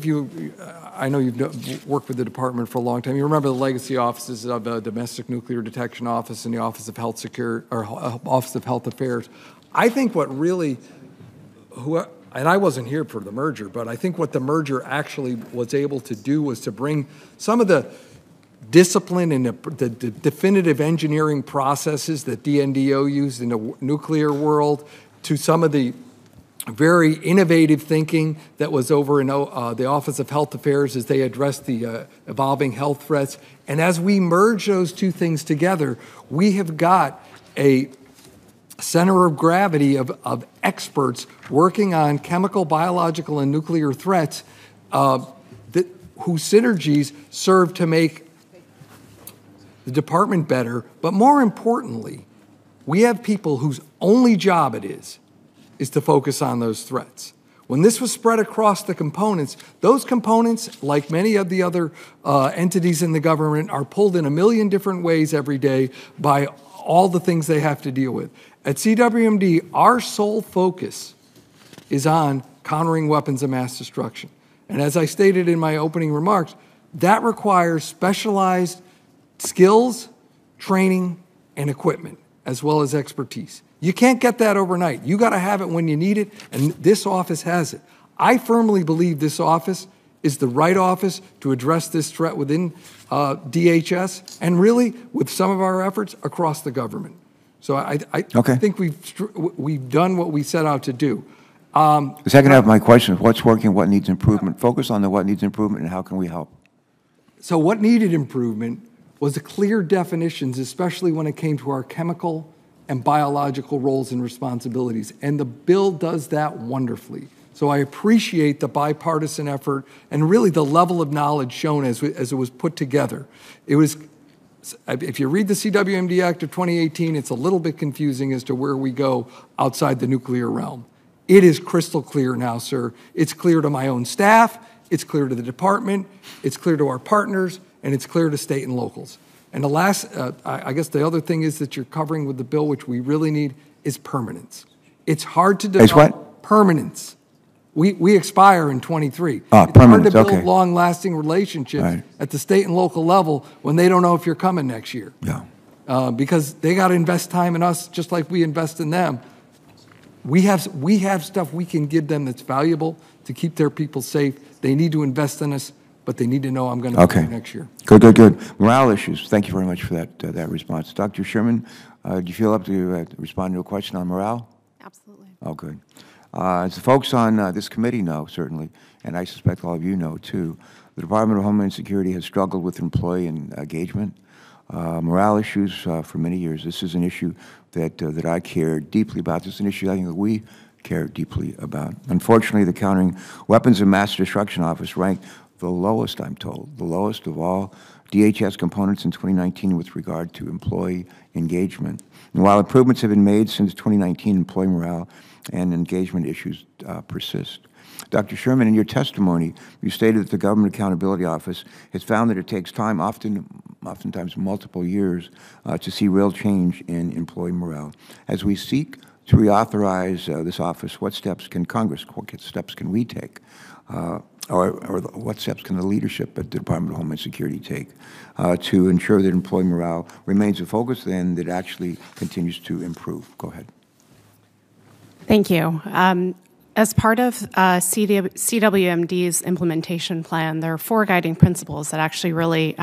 I know you've worked with the department for a long time. You remember the legacy offices of the Domestic Nuclear Detection Office and the Office of Health Office of Health Affairs. I think what really, and I wasn't here for the merger, but I think what the merger actually was able to do was to bring some of the discipline and the definitive engineering processes that DNDO used in the nuclear world to some of the very innovative thinking that was over in the Office of Health Affairs as they addressed the evolving health threats. And as we merge those 2 things together, we have got a center of gravity of experts working on chemical, biological, and nuclear threats whose synergies serve to make the department better. But more importantly, we have people whose only job it is to focus on those threats. When this was spread across the components, those components, like many of the other entities in the government, are pulled in a million different ways every day by all the things they have to deal with. At CWMD, our sole focus is on countering weapons of mass destruction. And as I stated in my opening remarks, that requires specialized skills, training, and equipment, as well as expertise. You can't get that overnight. You got to have it when you need it, and this office has it. I firmly believe this office is the right office to address this threat within DHS and really with some of our efforts across the government. So I think we've done what we set out to do. The second half of my question is what's working, what needs improvement? Focus on the what needs improvement and how can we help? So what needed improvement was the clear definitions, especially when it came to our chemical and biological roles and responsibilities. And the bill does that wonderfully. So I appreciate the bipartisan effort and really the level of knowledge shown as it was put together. It was, if you read the CWMD Act of 2018, it's a little bit confusing as to where we go outside the nuclear realm. It is crystal clear now, sir. It's clear to my own staff, it's clear to the department, it's clear to our partners, and it's clear to state and locals. And the last, I guess the other thing is that you're covering with the bill, which we really need, is permanence. It's hard to develop permanence. We expire in 23. It's hard to build long-lasting relationships at the state and local level when they don't know if you're coming next year. Yeah. Because they got to invest time in us just like we invest in them. We have stuff we can give them that's valuable to keep their people safe. They need to invest in us, but they need to know I'm going to be here next year. Good. Morale issues. Thank you very much for that response. Dr. Sherman, do you feel up to respond to a question on morale? Absolutely. Oh, good. As the folks on this committee know, certainly, and I suspect all of you know too, the Department of Homeland Security has struggled with employee engagement, morale issues for many years. This is an issue that I care deeply about. This is an issue I think that we care deeply about. Unfortunately, the Countering Weapons of Mass Destruction Office ranked the lowest, I'm told, the lowest of all DHS components in 2019 with regard to employee engagement. And while improvements have been made since 2019, employee morale and engagement issues persist. Dr. Sherman, in your testimony, you stated that the Government Accountability Office has found that it takes time, oftentimes multiple years, to see real change in employee morale. As we seek to reauthorize this office, what steps can Congress, what steps can we take, or what steps can the leadership at the Department of Homeland Security take to ensure that employee morale remains a focus and that it actually continues to improve? Go ahead. Thank you. As part of CWMD's implementation plan, there are 4 guiding principles that actually really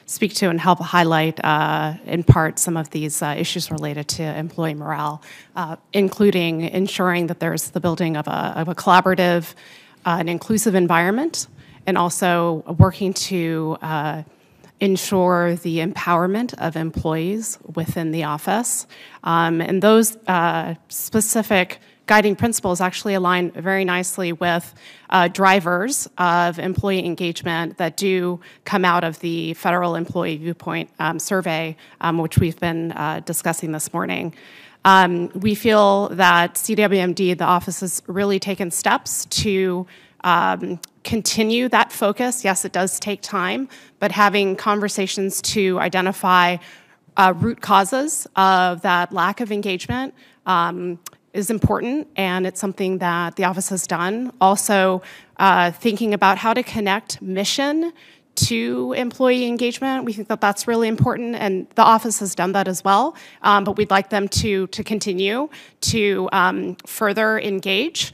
speak to and help highlight, in part, some of these issues related to employee morale, including ensuring that there's the building of a collaborative, an inclusive environment, and also working to ensure the empowerment of employees within the office. And those specific guiding principles actually align very nicely with drivers of employee engagement that do come out of the Federal Employee Viewpoint Survey, which we've been discussing this morning. We feel that CWMD, the office, has really taken steps to continue that focus. Yes, it does take time, but having conversations to identify root causes of that lack of engagement is important, and it's something that the office has done. Also, thinking about how to connect mission to employee engagement. We think that that's really important, and the office has done that as well, but we'd like them to continue to further engage,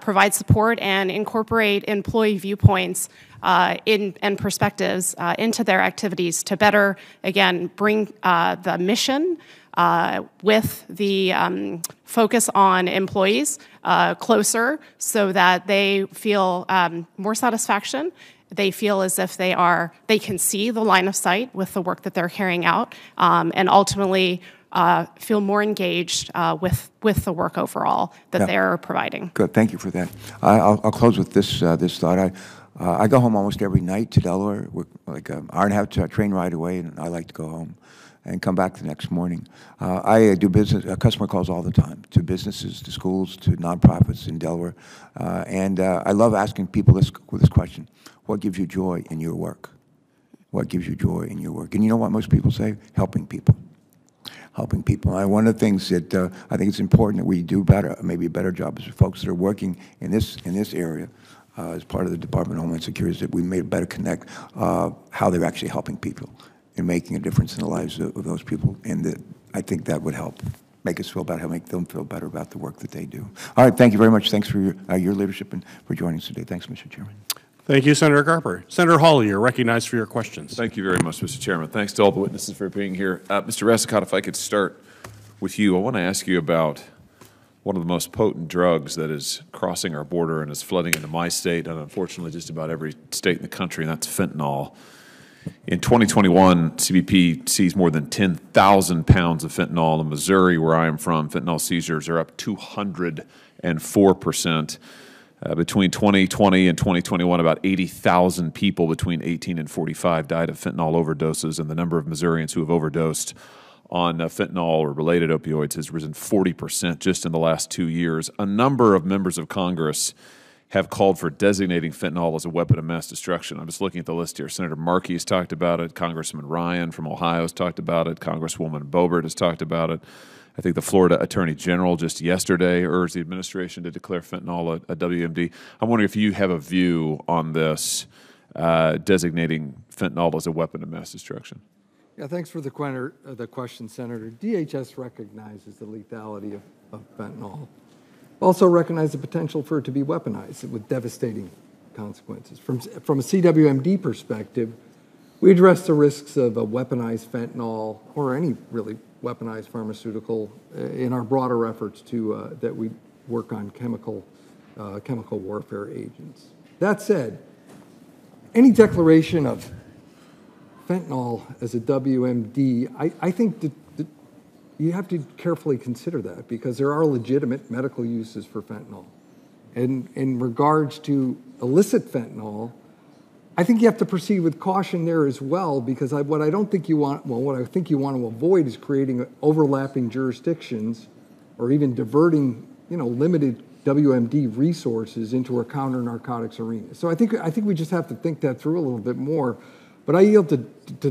provide support, and incorporate employee viewpoints and perspectives into their activities to better, again, bring the mission with the focus on employees closer so that they feel more satisfaction. They feel as if they can see the line of sight with the work that they're carrying out, and ultimately feel more engaged with the work overall that they're providing. Good, thank you for that. I'll close with this thought. I go home almost every night to Delaware. We're like an hour and a half train ride away, and I like to go home and come back the next morning. I do customer calls all the time, to businesses, to schools, to nonprofits in Delaware. And I love asking people this question: what gives you joy in your work? What gives you joy in your work? And you know what most people say? Helping people. Helping people. And one of the things that I think it's important that we do better, maybe a better job, is for folks that are working in this area as part of the Department of Homeland Security, is that we may better connect how they're actually helping people and making a difference in the lives of those people. And I think that would help make us feel better, make them feel better about the work that they do. All right, thank you very much. Thanks for your leadership and for joining us today. Thanks, Mr. Chairman. Thank you, Senator Garber. Senator Hawley, you're recognized for your questions. Thank you very much, Mr. Chairman. Thanks to all the witnesses for being here. Mr. Resicott, if I could start with you, I want to ask you about one of the most potent drugs that is crossing our border and is flooding into my state, and unfortunately just about every state in the country, and that's fentanyl. In 2021, CBP seized more than 10,000 pounds of fentanyl. In Missouri, where I am from, fentanyl seizures are up 204%. Between 2020 and 2021, about 80,000 people between 18 and 45 died of fentanyl overdoses, and the number of Missourians who have overdosed on fentanyl or related opioids has risen 40% just in the last 2 years. A number of members of Congress have called for designating fentanyl as a weapon of mass destruction. I'm just looking at the list here. Senator Markey has talked about it. Congressman Ryan from Ohio has talked about it. Congresswoman Boebert has talked about it. I think the Florida Attorney General just yesterday urged the administration to declare fentanyl a WMD. I'm wondering if you have a view on this, designating fentanyl as a weapon of mass destruction. Yeah, thanks for the question, Senator. DHS recognizes the lethality of fentanyl. Also recognize the potential for it to be weaponized with devastating consequences. From a CWMD perspective, we address the risks of a weaponized fentanyl or any really weaponized pharmaceutical in our broader efforts that we work on chemical warfare agents. That said, any declaration of fentanyl as a WMD, I think that you have to carefully consider that because there are legitimate medical uses for fentanyl. And in regards to illicit fentanyl, I think you have to proceed with caution there as well because what I think you want to avoid is creating overlapping jurisdictions or even diverting, limited WMD resources into a counter-narcotics arena. So I think we just have to think that through a little bit more. But I yield to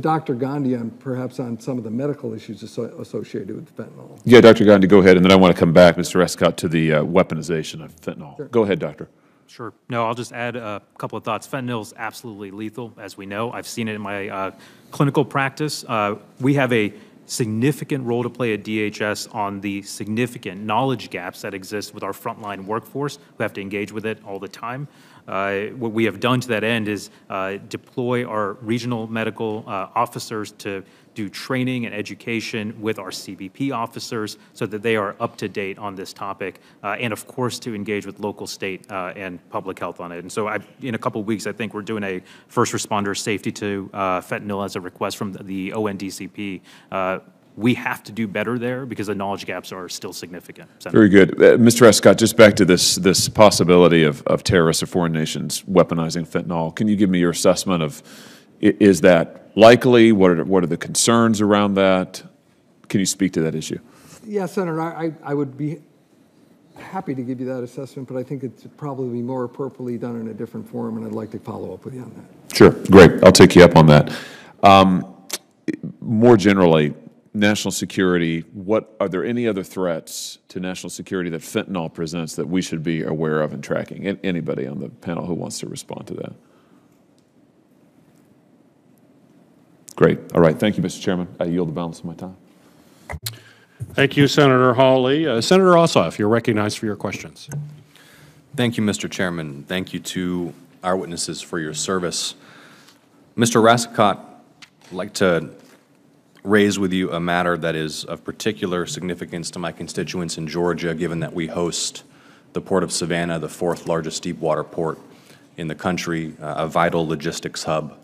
Dr. Gandhi perhaps on some of the medical issues associated with fentanyl. Yeah, Dr. Gandhi, go ahead, and then I want to come back, Mr. Escott, to the weaponization of fentanyl. Sure. Go ahead, Doctor. Sure. No, I'll just add a couple of thoughts. Fentanyl is absolutely lethal, as we know. I've seen it in my clinical practice. We have a significant role to play at DHS on the significant knowledge gaps that exist with our frontline workforce who have to engage with it all the time. What we have done to that end is deploy our regional medical officers to do training and education with our CBP officers so that they are up to date on this topic, and of course to engage with local, state, and public health on it. And so in a couple of weeks, I think we're doing a first responder safety to fentanyl as a request from the ONDCP. We have to do better there because the knowledge gaps are still significant. Very good. Mr. Escott, just back to this possibility of terrorists or foreign nations weaponizing fentanyl. Can you give me your assessment of, is that likely? What are the concerns around that? Can you speak to that issue? Yeah, Senator, I would be happy to give you that assessment, but I think it's probably more appropriately done in a different forum, and I'd like to follow up with you on that. Sure. Great. I'll take you up on that. More generally, national security, are there any other threats to national security that fentanyl presents that we should be aware of and tracking? Anybody on the panel who wants to respond to that? Great. All right. Thank you, Mr. Chairman. I yield the balance of my time. Thank you, Senator Hawley. Senator Ossoff, you're recognized for your questions. Thank you, Mr. Chairman. Thank you to our witnesses for your service. Mr. Rascott, I'd like to raise with you a matter that is of particular significance to my constituents in Georgia, given that we host the Port of Savannah, the fourth largest deep water port in the country, a vital logistics hub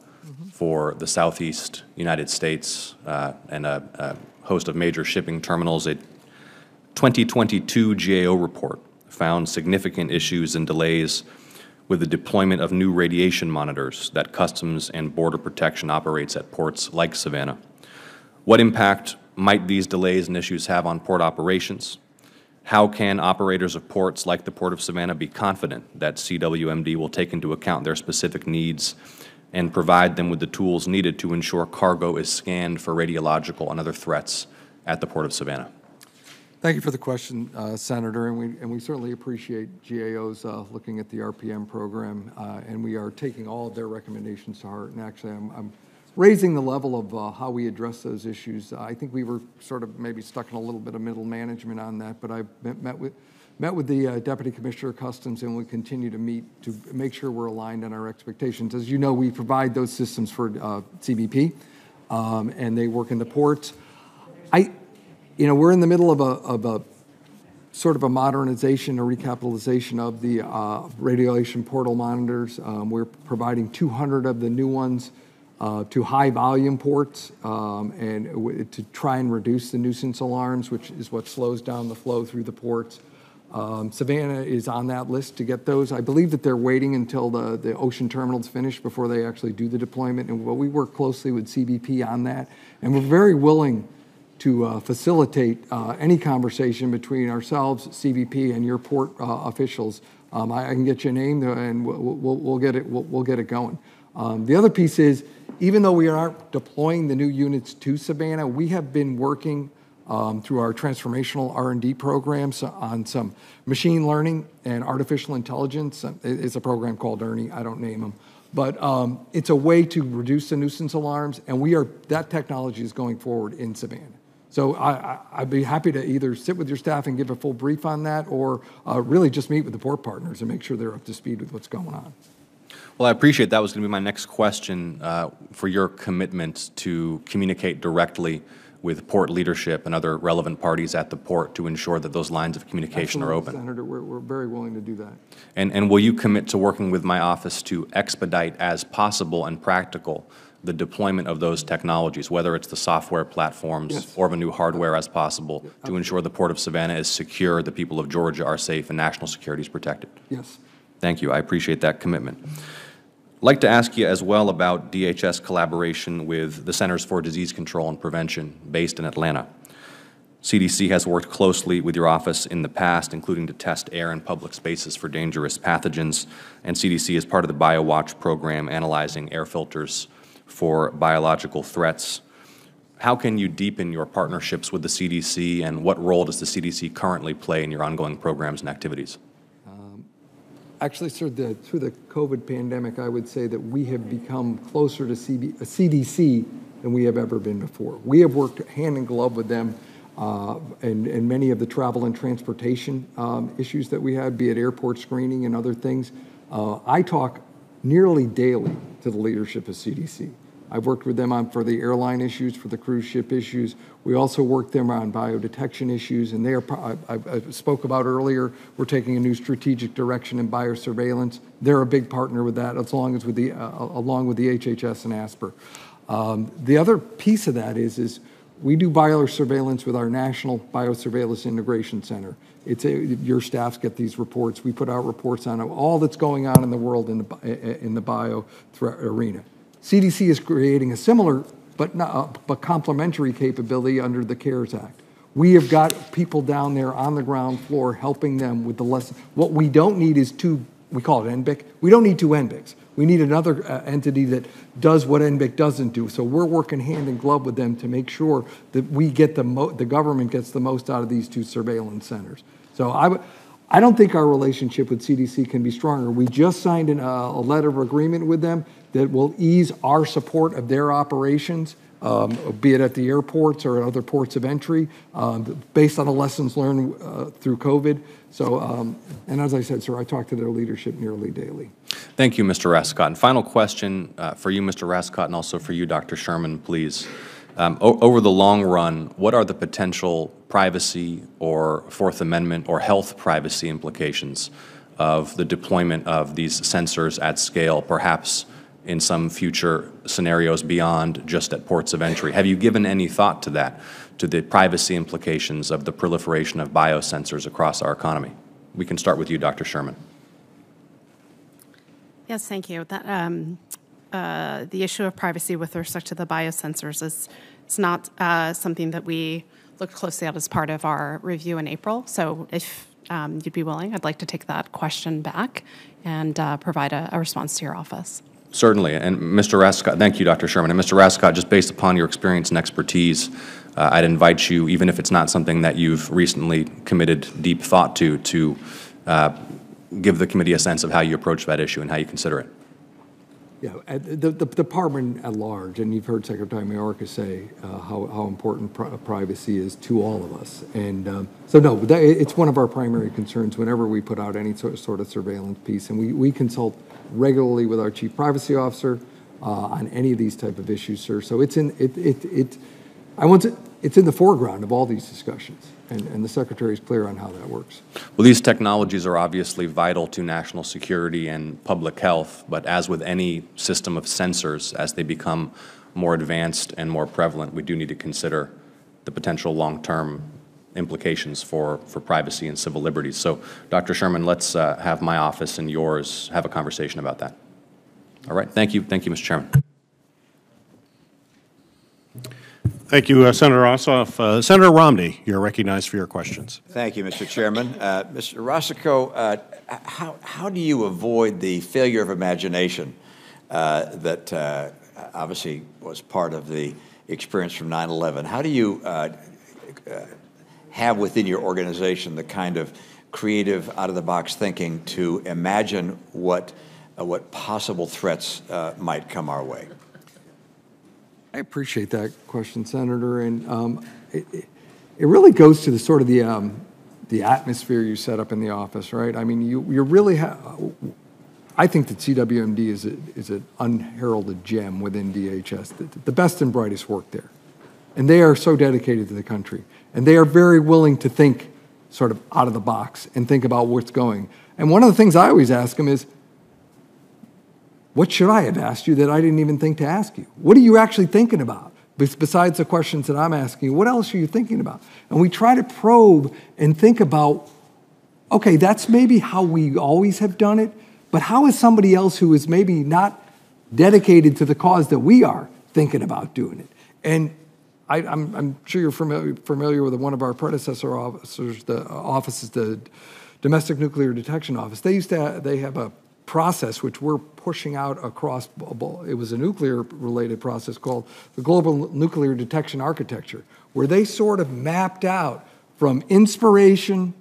for the southeast United States and a host of major shipping terminals. A 2022 GAO report found significant issues and delays with the deployment of new radiation monitors that Customs and Border Protection operates at ports like Savannah. What impact might these delays and issues have on port operations? How can operators of ports like the Port of Savannah be confident that Cwmd will take into account their specific needs and provide them with the tools needed to ensure cargo is scanned for radiological and other threats at the Port of Savannah? Thank you for the question, Senator, and we certainly appreciate GAO's looking at the RPM program, and we are taking all of their recommendations to heart. And actually, I'm raising the level of how we address those issues. I think we were sort of maybe stuck in a little bit of middle management on that, but I've met with the Deputy Commissioner of Customs, and we continue to meet to make sure we're aligned on our expectations. As you know, we provide those systems for CBP, and they work in the ports. We're in the middle of a sort of a modernization or recapitalization of the radiation portal monitors. We're providing 200 of the new ones to high-volume ports and to try and reduce the nuisance alarms, which is what slows down the flow through the ports. Savannah is on that list to get those. I believe that they're waiting until the ocean terminal's finished before they actually do the deployment, and we work closely with CBP on that, and we're very willing to facilitate any conversation between ourselves, CBP, and your port officials. I can get you a name, and we'll get it going. The other piece is, even though we aren't deploying the new units to Savannah, we have been working through our transformational R&D programs on some machine learning and artificial intelligence. It's a program called ERNIE. I don't name them. But it's a way to reduce the nuisance alarms, and that technology is going forward in Savannah. So I'd be happy to either sit with your staff and give a full brief on that, or really just meet with the port partners and make sure they're up to speed with what's going on. Well, I appreciate that was going to be my next question for your commitment to communicate directly with port leadership and other relevant parties at the port to ensure that those lines of communication are open? Senator, we're very willing to do that. And will you commit to working with my office to expedite as possible and practical the deployment of those technologies, whether it's the software platforms Yes. or the new hardware as possible, to ensure the Port of Savannah is secure, the people of Georgia are safe, and national security is protected? Yes. Thank you. I appreciate that commitment. I'd like to ask you as well about DHS collaboration with the Centers for Disease Control and Prevention based in Atlanta. CDC has worked closely with your office in the past, including to test air and public spaces for dangerous pathogens, and CDC is part of the BioWatch program analyzing air filters for biological threats. How can you deepen your partnerships with the CDC, and what role does the CDC currently play in your ongoing programs and activities? Actually, sir, through the COVID pandemic, I would say that we have become closer to CDC than we have ever been before. We have worked hand in glove with them and many of the travel and transportation issues that we had, be it airport screening and other things. I talk nearly daily to the leadership of CDC. I've worked with them for the airline issues, for the cruise ship issues. We also work them on biodetection issues, and they are, I spoke about earlier, we're taking a new strategic direction in biosurveillance. They're a big partner with that, as long as with the, along with the HHS and ASPR. The other piece of that is we do biosurveillance with our National Biosurveillance Integration Center. Your staffs get these reports. We put out reports on all that's going on in the world in the bio threat arena. CDC is creating a similar but complementary capability under the CARES Act. We have got people down there on the ground floor helping them with the lesson. What we don't need is we call it NBIC. We don't need two NBICs. We need another entity that does what NBIC doesn't do. So we're working hand in glove with them to make sure that we get the government gets the most out of these two surveillance centers. So I don't think our relationship with CDC can be stronger. We just signed a letter of agreement with them that will ease our support of their operations, be it at the airports or at other ports of entry, based on the lessons learned through COVID. So, and as I said, sir, I talk to their leadership nearly daily. Thank you, Mr. Rascott. And final question for you, Mr. Rascott, and also for you, Dr. Sherman, please. Over the long run, what are the potential privacy or Fourth Amendment or health privacy implications of the deployment of these sensors at scale, perhaps in some future scenarios beyond just at ports of entry? Have you given any thought to that, to the privacy implications of the proliferation of biosensors across our economy? We can start with you, Dr. Sherman. Yes, thank you. The issue of privacy with respect to the biosensors is not something that we looked closely at as part of our review in April. So if you'd be willing, I'd like to take that question back and provide a response to your office. Certainly. And Mr. Rascott, thank you, Dr. Sherman. And Mr. Rascott, just based upon your experience and expertise, I'd invite you, even if it's not something that you've recently committed deep thought to give the committee a sense of how you approach that issue and how you consider it. Yeah, the department at large, and you've heard Secretary Mayorkas say how important privacy is to all of us. And so no, it's one of our primary concerns whenever we put out any sort of surveillance piece. And we consult regularly with our chief privacy officer on any of these type of issues, sir. So it's in the foreground of all these discussions. And the Secretary is clear on how that works. Well, these technologies are obviously vital to national security and public health, but as with any system of sensors, as they become more advanced and more prevalent, we do need to consider the potential long-term implications for privacy and civil liberties. So, Dr. Sherman, let's have my office and yours have a conversation about that. All right. Thank you. Thank you, Mr. Chairman. Thank you, Senator Ossoff. Senator Romney, you're recognized for your questions. Thank you, Mr. Chairman. Mr. Rosico, how do you avoid the failure of imagination that obviously was part of the experience from 9/11? How do you have within your organization the kind of creative, out-of-the-box thinking to imagine what possible threats might come our way? I appreciate that question, Senator, and it really goes to the sort of the atmosphere you set up in the office, right? I mean, you really have. I think that Cwmd is an unheralded gem within DHS. The best and brightest work there. And they are so dedicated to the country. And they are very willing to think sort of out of the box and think about what's going. And one of the things I always ask them is, what should I have asked you that I didn't even think to ask you? What are you actually thinking about? Besides the questions that I'm asking you, what else are you thinking about? And we try to probe and think about, okay, that's maybe how we always have done it, but how is somebody else who is maybe not dedicated to the cause that we are thinking about doing it? And I'm sure you're familiar with one of our predecessor officers, the Domestic Nuclear Detection Office. They have a process which we're pushing out across, it was a nuclear-related process called the Global Nuclear Detection Architecture, where they sort of mapped out from inspiration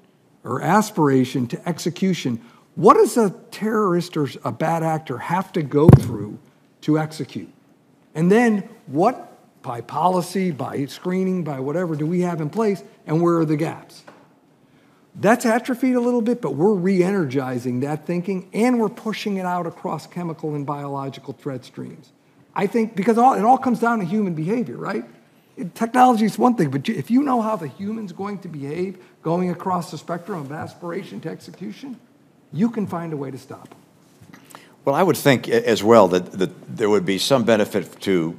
or aspiration to execution, what does a terrorist or a bad actor have to go through to execute? And then what, by policy, by screening, by whatever, do we have in place, and where are the gaps? That's atrophied a little bit, but we're re-energizing that thinking, and we're pushing it out across chemical and biological threat streams. I think, because it all comes down to human behavior, right? Technology is one thing, but if you know how the human's going to behave going across the spectrum of aspiration to execution, you can find a way to stop them. Well, I would think as well that there would be some benefit to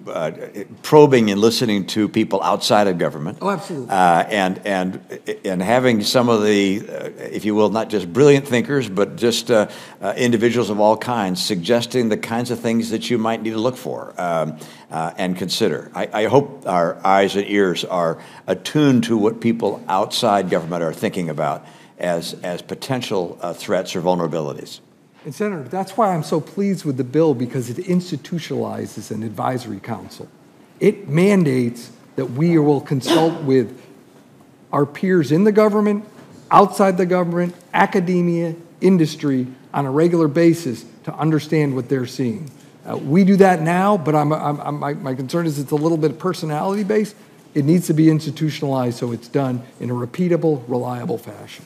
probing and listening to people outside of government. Oh, absolutely. And having some of the, if you will, not just brilliant thinkers, but just individuals of all kinds suggesting the kinds of things that you might need to look for and consider. I hope our eyes and ears are attuned to what people outside government are thinking about as potential threats or vulnerabilities. And Senator, that's why I'm so pleased with the bill, because it institutionalizes an advisory council. It mandates that we will consult with our peers in the government, outside the government, academia, industry on a regular basis to understand what they're seeing. We do that now, but my concern is it's a little bit personality-based. It needs to be institutionalized so it's done in a repeatable, reliable fashion.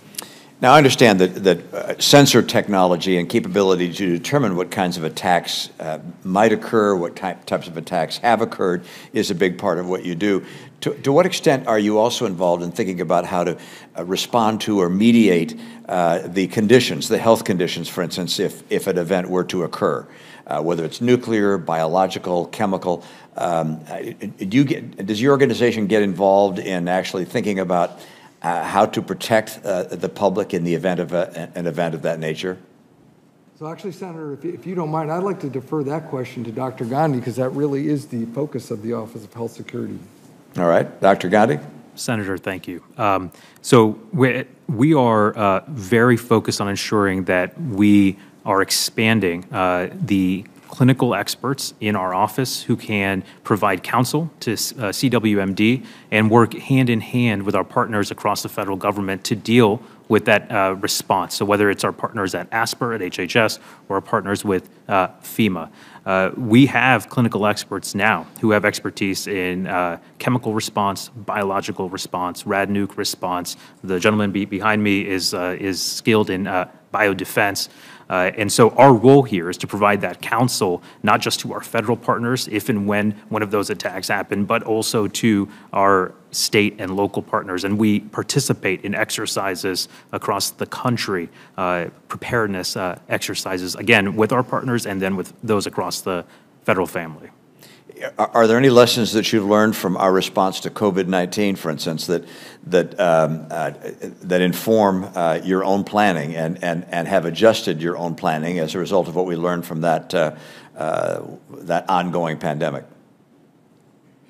Now, I understand that sensor technology and capability to determine what kinds of attacks might occur, what types of attacks have occurred, is a big part of what you do. To what extent are you also involved in thinking about how to respond to or mediate the conditions, the health conditions, for instance, if an event were to occur, whether it's nuclear, biological, chemical? Does your organization get involved in actually thinking about how to protect the public in the event of an event of that nature? So actually, Senator, if you don't mind, I'd like to defer that question to Dr. Gandhi, because that really is the focus of the Office of Health Security. All right, Dr. Gandhi? Senator, thank you. So we are very focused on ensuring that we are expanding the clinical experts in our office who can provide counsel to Cwmd and work hand in hand with our partners across the federal government to deal with that response. So whether it's our partners at ASPR, at HHS, or our partners with FEMA. We have clinical experts now who have expertise in chemical response, biological response, rad nuke response. The gentleman behind me is skilled in biodefense. And so our role here is to provide that counsel, not just to our federal partners, if and when one of those attacks happen, but also to our state and local partners. And we participate in exercises across the country, preparedness exercises, again, with our partners and then with those across the federal family. Are there any lessons that you've learned from our response to COVID-19, for instance, that inform your own planning and have adjusted your own planning as a result of what we learned from that ongoing pandemic?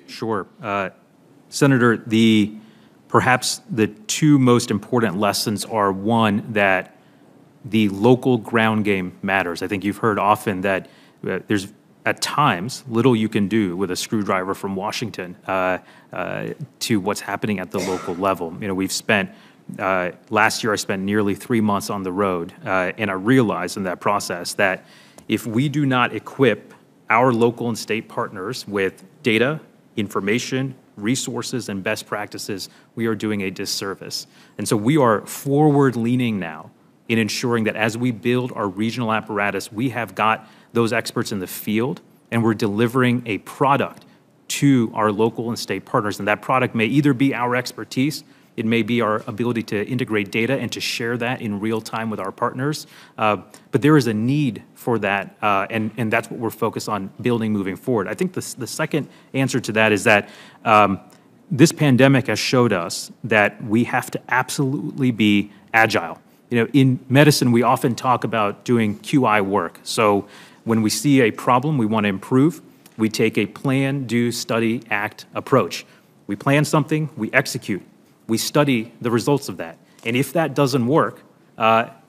Sure. Senator, perhaps the two most important lessons are, one, that the local ground game matters. I think you've heard often that there's at times little you can do with a screwdriver from Washington to what's happening at the local level. You know, we've spent last year I spent nearly 3 months on the road, and I realized in that process that if we do not equip our local and state partners with data, information, resources, and best practices, we are doing a disservice. And so we are forward-leaning now in ensuring that as we build our regional apparatus, we have got those experts in the field, and we're delivering a product to our local and state partners. And that product may either be our expertise, it may be our ability to integrate data and to share that in real time with our partners. But there is a need for that, and that's what we're focused on building moving forward. I think the second answer to that is that this pandemic has showed us that we have to absolutely be agile. You know, in medicine, we often talk about doing QI work. So when we see a problem we want to improve, we take a plan, do, study, act approach. We plan something, we execute. We study the results of that. And if that doesn't work,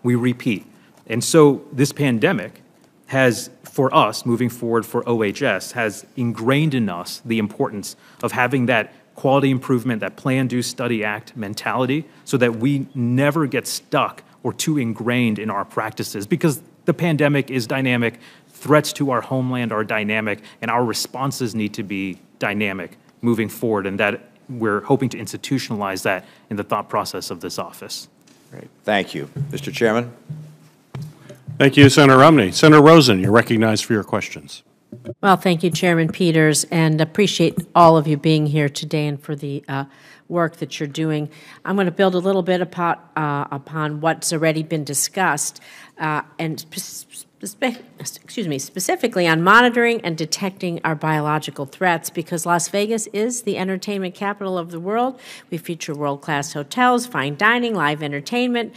we repeat. And so this pandemic has, for us, moving forward for OHS, has ingrained in us the importance of having that quality improvement, that plan, do, study, act mentality, so that we never get stuck or too ingrained in our practices, because the pandemic is dynamic, threats to our homeland are dynamic, and our responses need to be dynamic moving forward, and that we're hoping to institutionalize that in the thought process of this office. Great. Thank you. Mr. Chairman. Thank you, Senator Romney. Senator Rosen, you're recognized for your questions. Well, thank you, Chairman Peters, and appreciate all of you being here today and for the work that you're doing. I'm going to build a little bit upon what's already been discussed, and specifically on monitoring and detecting our biological threats, because Las Vegas is the entertainment capital of the world. We feature world-class hotels, fine dining, live entertainment,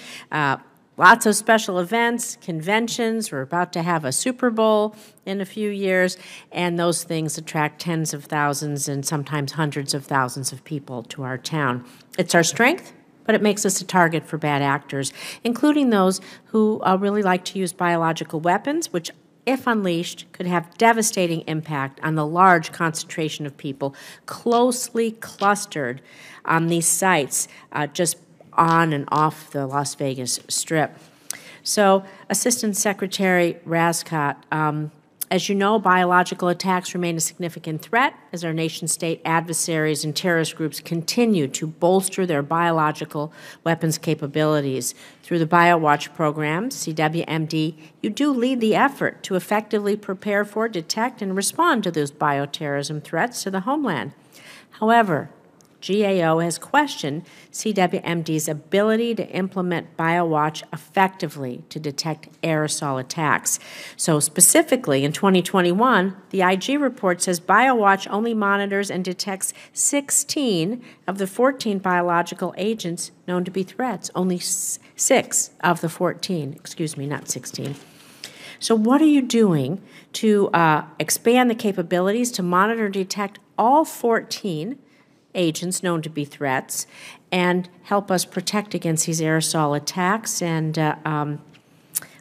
lots of special events, conventions. We're about to have a Super Bowl in a few years, and those things attract tens of thousands and sometimes hundreds of thousands of people to our town. It's our strength, but it makes us a target for bad actors, including those who really like to use biological weapons, which, if unleashed, could have devastating impact on the large concentration of people closely clustered on these sites just on and off the Las Vegas Strip. So, Assistant Secretary Rascott, as you know, biological attacks remain a significant threat as our nation-state adversaries and terrorist groups continue to bolster their biological weapons capabilities. Through the BioWatch program, Cwmd, you do lead the effort to effectively prepare for, detect, and respond to those bioterrorism threats to the homeland. However, GAO has questioned Cwmd's ability to implement BioWatch effectively to detect aerosol attacks. So specifically, in 2021, the IG report says BioWatch only monitors and detects 16 of the 14 biological agents known to be threats. Only 6 of the 14, excuse me, not 16. So what are you doing to expand the capabilities to monitor and detect all 14 agents known to be threats and help us protect against these aerosol attacks? And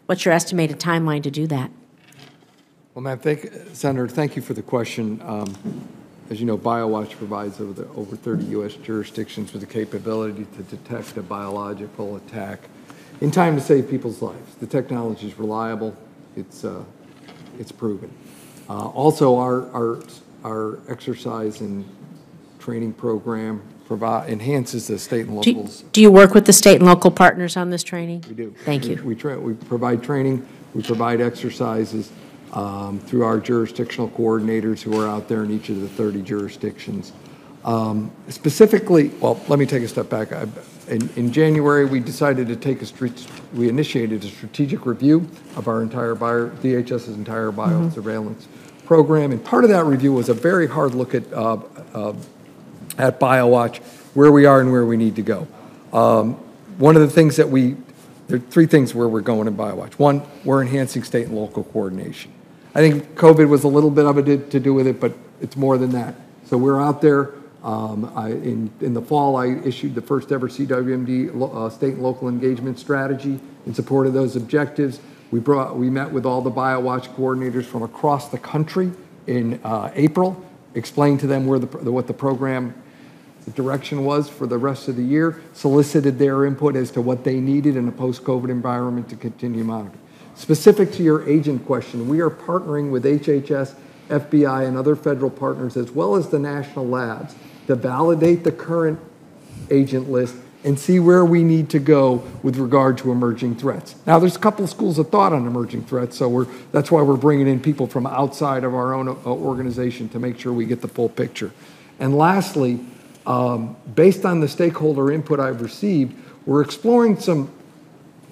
what's your estimated timeline to do that? Well, ma'am, Senator, thank you for the question. As you know, BioWatch provides over 30 U.S. jurisdictions with the capability to detect a biological attack in time to save people's lives. The technology is reliable. It's proven. Also, our exercise and training program enhances the state and locals. Do you work with the state and local partners on this training? We do. Thank you. We provide training. We provide exercises through our jurisdictional coordinators who are out there in each of the 30 jurisdictions. Specifically, well, let me take a step back. In January, we decided to we initiated a strategic review of our entire DHS's entire biosurveillance program, and part of that review was a very hard look at BioWatch, where we are and where we need to go. One of the things there are 3 things where we're going in BioWatch. One, we're enhancing state and local coordination. I think COVID was a little bit of it to do with it, but it's more than that. So we're out there. In the fall, I issued the first ever Cwmd state and local engagement strategy in support of those objectives. We met with all the BioWatch coordinators from across the country in April, explained to them what the program direction was for the rest of the year, solicited their input as to what they needed in a post-COVID environment to continue monitoring. Specific to your agent question, we are partnering with HHS, FBI, and other federal partners, as well as the national labs, to validate the current agent list and see where we need to go with regard to emerging threats. Now, there's a couple of schools of thought on emerging threats, so that's why we're bringing in people from outside of our own organization to make sure we get the full picture. And lastly, based on the stakeholder input I've received, we're exploring some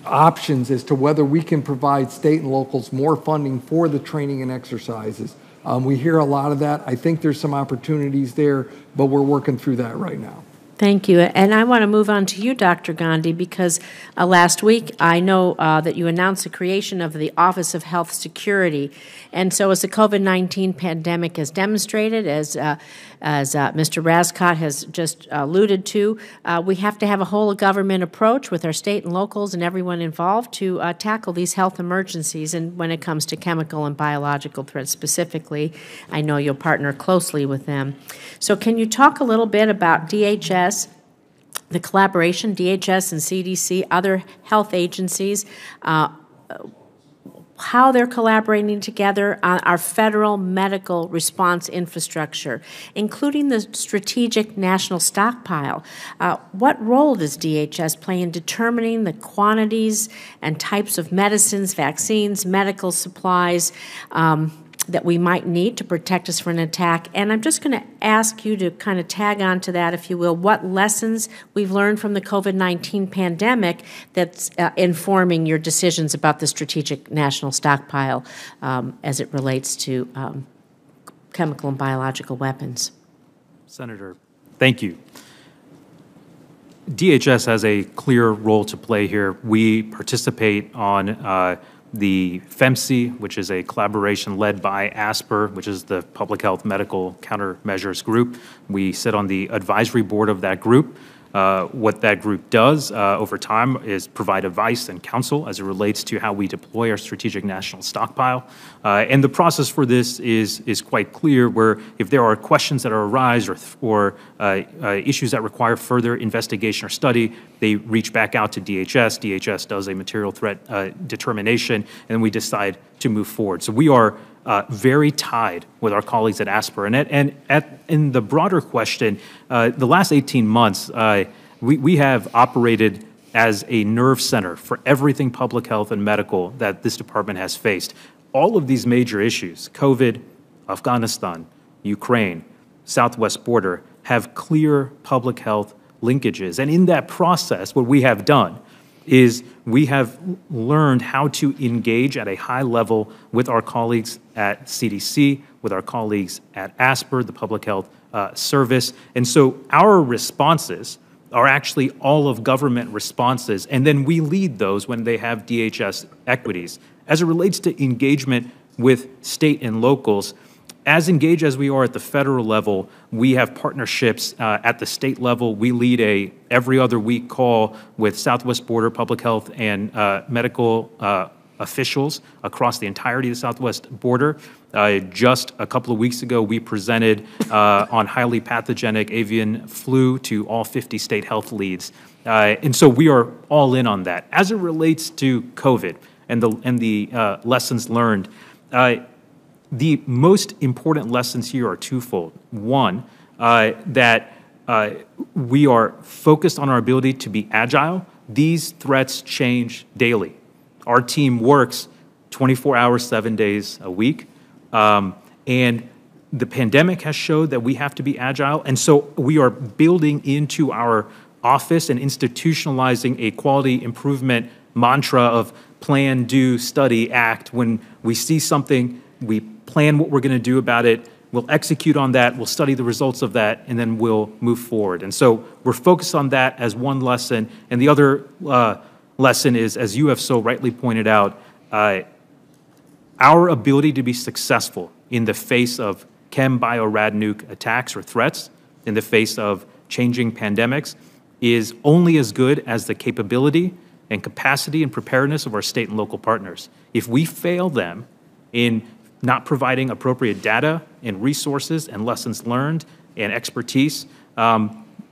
options as to whether we can provide state and locals more funding for the training and exercises. We hear a lot of that. I think there's some opportunities there, but we're working through that right now. Thank you. And I want to move on to you, Dr. Gandhi, because last week I know that you announced the creation of the Office of Health Security. And so as the COVID-19 pandemic has demonstrated, as Mr. Rascott has just alluded to, we have to have a whole government approach with our state and locals and everyone involved to tackle these health emergencies. And when it comes to chemical and biological threats specifically, I know you'll partner closely with them. So can you talk a little bit about DHS, the collaboration, DHS and CDC, other health agencies, how they're collaborating together on our federal medical response infrastructure, including the strategic national stockpile. What role does DHS play in determining the quantities and types of medicines, vaccines, medical supplies that we might need to protect us from an attack? And I'm just going to ask you to kind of tag on to that, if you will, what lessons we've learned from the COVID-19 pandemic that's informing your decisions about the strategic national stockpile as it relates to chemical and biological weapons. Senator, thank you. DHS has a clear role to play here. We participate on the FEMC, which is a collaboration led by ASPR, which is the Public Health Medical Countermeasures Group. We sit on the advisory board of that group. What that group does over time is provide advice and counsel as it relates to how we deploy our strategic national stockpile. And the process for this is quite clear, where if there are questions that arise or issues that require further investigation or study, they reach back out to DHS. DHS does a material threat determination, and then we decide to move forward. So we are very tied with our colleagues at ASPR. And in the broader question, the last 18 months, we have operated as a nerve center for everything public health and medical that this department has faced. All of these major issues, COVID, Afghanistan, Ukraine, Southwest border, have clear public health linkages. And in that process, what we have done is we have learned how to engage at a high level with our colleagues at CDC, with our colleagues at ASPR, the Public Health Service. And so our responses are actually all of government responses, and then we lead those when they have DHS equities. As it relates to engagement with state and locals, as engaged as we are at the federal level, we have partnerships at the state level. We lead a every other week call with Southwest border public health and medical officials across the entirety of the Southwest border. Just a couple of weeks ago, we presented on highly pathogenic avian flu to all 50 state health leads. And so we are all in on that. As it relates to COVID and the lessons learned, the most important lessons here are twofold. One, that we are focused on our ability to be agile. These threats change daily. Our team works 24 hours, 7 days a week. And the pandemic has showed that we have to be agile. And so we are building into our office and institutionalizing a quality improvement mantra of plan, do, study, act. When we see something, we plan what we're going to do about it, we'll execute on that, we'll study the results of that, and then we'll move forward. And so we're focused on that as one lesson. And the other lesson is, as you have so rightly pointed out, our ability to be successful in the face of chem, bio, rad, nuke attacks or threats, in the face of changing pandemics, is only as good as the capability and capacity and preparedness of our state and local partners. If we fail them in not providing appropriate data and resources and lessons learned and expertise,